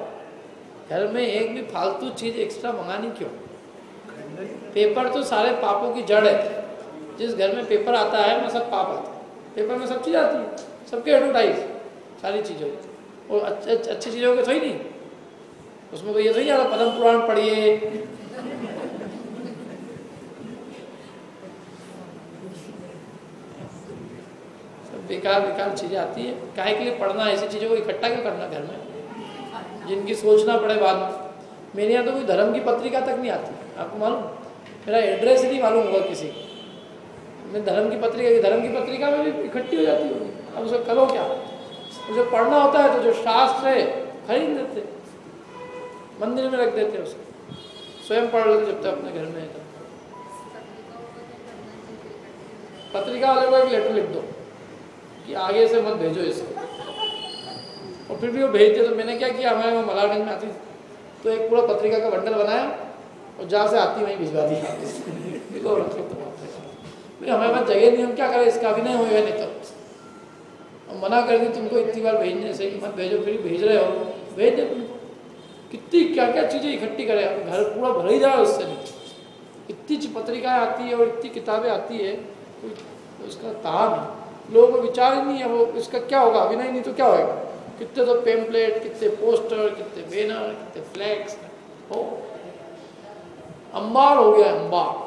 घर में एक भी फालतू चीज़ एक्स्ट्रा मंगानी क्यों? पेपर तो सारे पापों की जड़ है। जिस घर में पेपर आता है वहाँ सब पाप आता है। पेपर में सब चीज़ आती है, सबके एडवर्टाइज सारी चीज़ों की, और अच्छी चीज़ों के थोड़ी नहीं। उसमें कोई ये थोड़ी आता पद्म पुराण पढ़िए, सब बेकार चीज़ें आती है। काहे के लिए पढ़ना? ऐसी चीज़ों को इकट्ठा क्यों करना घर में जिनकी सोचना पड़े बाद में? मेरे यहाँ तो कोई धर्म की पत्रिका तक नहीं आती, आपको मालूम? मेरा एड्रेस ही नहीं मालूम होगा किसी को। मैं धर्म की पत्रिका में भी इकट्ठी हो जाती होगी। अब उसे करो क्या? उसे पढ़ना होता है तो जो शास्त्र है खरीद लेते, मंदिर में रख देते, उसको स्वयं पढ़ लेते जब तक अपने घर में है। तो पत्रिका वाले को एक लेटर लिख दो कि आगे से मत भेजो इसको, और फिर भी वो भेजते। तो मैंने क्या किया, हमारे वहाँ मलारगंज में आती तो एक पूरा पत्रिका का बंडल बनाया और जहाँ से आती वहीं भिजवा दी। हमारे पास जगह नहीं, हम क्या करें, इसका अभिनय होगा नहीं तो हम मना कर दी तुमको इतनी बार भेजने से कि मत भेजो, फिर भेज रहे हो, भेज दे तुमको। कितनी क्या क्या चीज़ें इकट्ठी करें, घर पूरा भर ही जाए उससे। नहीं इतनी पत्रिकाएँ आती है और इतनी किताबें आती है, कोई उसका तार नहीं, लोगों को विचार ही नहीं है। वो इसका क्या होगा, अभिनय नहीं तो क्या होगा? कितने तो पेम्पलेट, कितने पोस्टर, कितने बैनर, कितने फ्लैक्स हो, अंबार हो गया अंबार।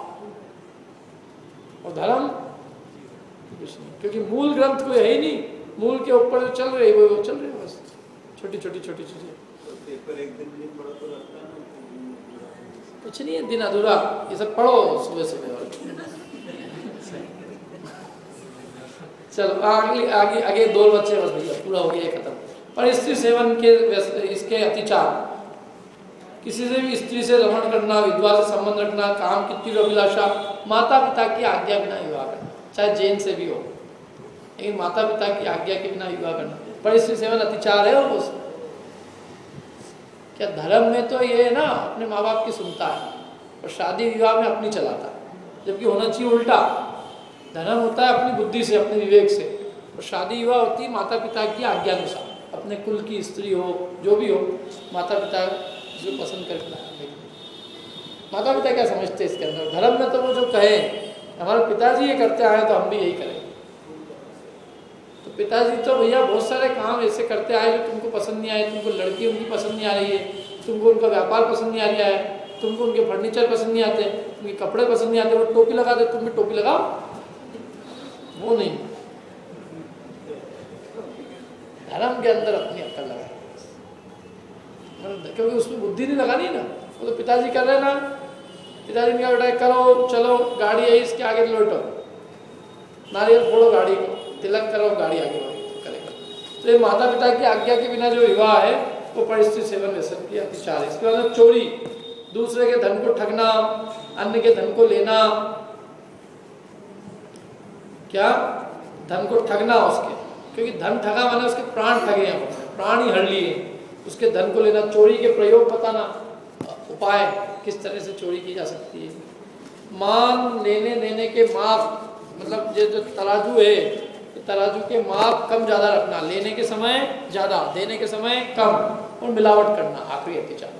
और धर्म कुछ नहीं, क्योंकि मूल ग्रंथ कोई है ही नहीं। मूल के ऊपर जो चल रही है वो चल रही है, बस छोटी चीजें। पेपर एक दिन नहीं पढ़ा तो लगता है कुछ नहीं है, दिन अधूरा। ये सब पढ़ो सुबह और चलो आगे 2 बच्चे बस भैया, पूरा हो गया, खत्म। पर स्त्री सेवन के इसके अतिचार, किसी से भी स्त्री से रमण करना, विधवा से संबंध रखना, काम की तीव्र अभिलाषा, माता पिता की आज्ञा बिना विवाह करना, चाहे जैन से भी हो, लेकिन माता पिता की आज्ञा के बिना विवाह करना, पर स्त्री सेवन अतिचार है। और उसमें क्या धर्म में तो ये है ना, अपने माँ बाप की सुनता है और शादी विवाह में अपनी चलाता है, जबकि होना चाहिए उल्टा। धर्म होता है अपनी बुद्धि से, अपने विवेक से, और शादी विवाह होती है माता पिता की आज्ञा अनुसार। अपने कुल की स्त्री हो, जो भी हो, माता पिता जो पसंद करके माता पिता क्या समझते हैं इसके अंदर। धर्म में तो वो जो कहे, हमारे पिताजी ये करते आए तो हम भी यही करें। तो पिताजी तो भैया बहुत सारे काम ऐसे करते आए जो तुमको पसंद नहीं आए, तुमको लड़की उनकी पसंद नहीं आ रही है, तुमको उनका व्यापार पसंद नहीं आ रहा है, तुमको उनके फर्नीचर पसंद नहीं आते, उनके कपड़े पसंद नहीं आते, वो टोपी लगा दे, तुम भी टोपी लगाओ, वो नहीं। धर्म के अंदर अपनी अक्ल लगाए, क्योंकि उसमें बुद्धि नहीं लगानी है ना। वो तो पिताजी कर रहे ना, पिताजी ने कहा बेटा करो, चलो गाड़ी है इसके आगे लोटो, नारियल फोड़ो गाड़ी को, तिलक करो, गाड़ी आगे करेगा। तो ये माता पिता की आज्ञा के बिना जो विवाह है वो परिस्थिति सेवन व्यसन की अतिचार है। इसके बाद चोरी, दूसरे के धन को ठगना, अन्य के धन को लेना, क्या धन को ठगना उसके, क्योंकि धन ठगा माने उसके प्राण ठगे हैं, प्राण ही हर लिए, उसके धन को लेना। चोरी के प्रयोग बताना, उपाय किस तरह से चोरी की जा सकती है। मान लेने देने के माप, मतलब ये जो तराजू है, तराजू के माप कम ज़्यादा रखना, लेने के समय ज़्यादा, देने के समय कम, और मिलावट करना। आखिरी अतिचार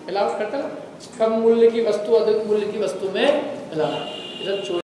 मिलावट करते ना, कम मूल्य की वस्तु अधिक मूल्य की वस्तु में मिलाना, इधर चोरी।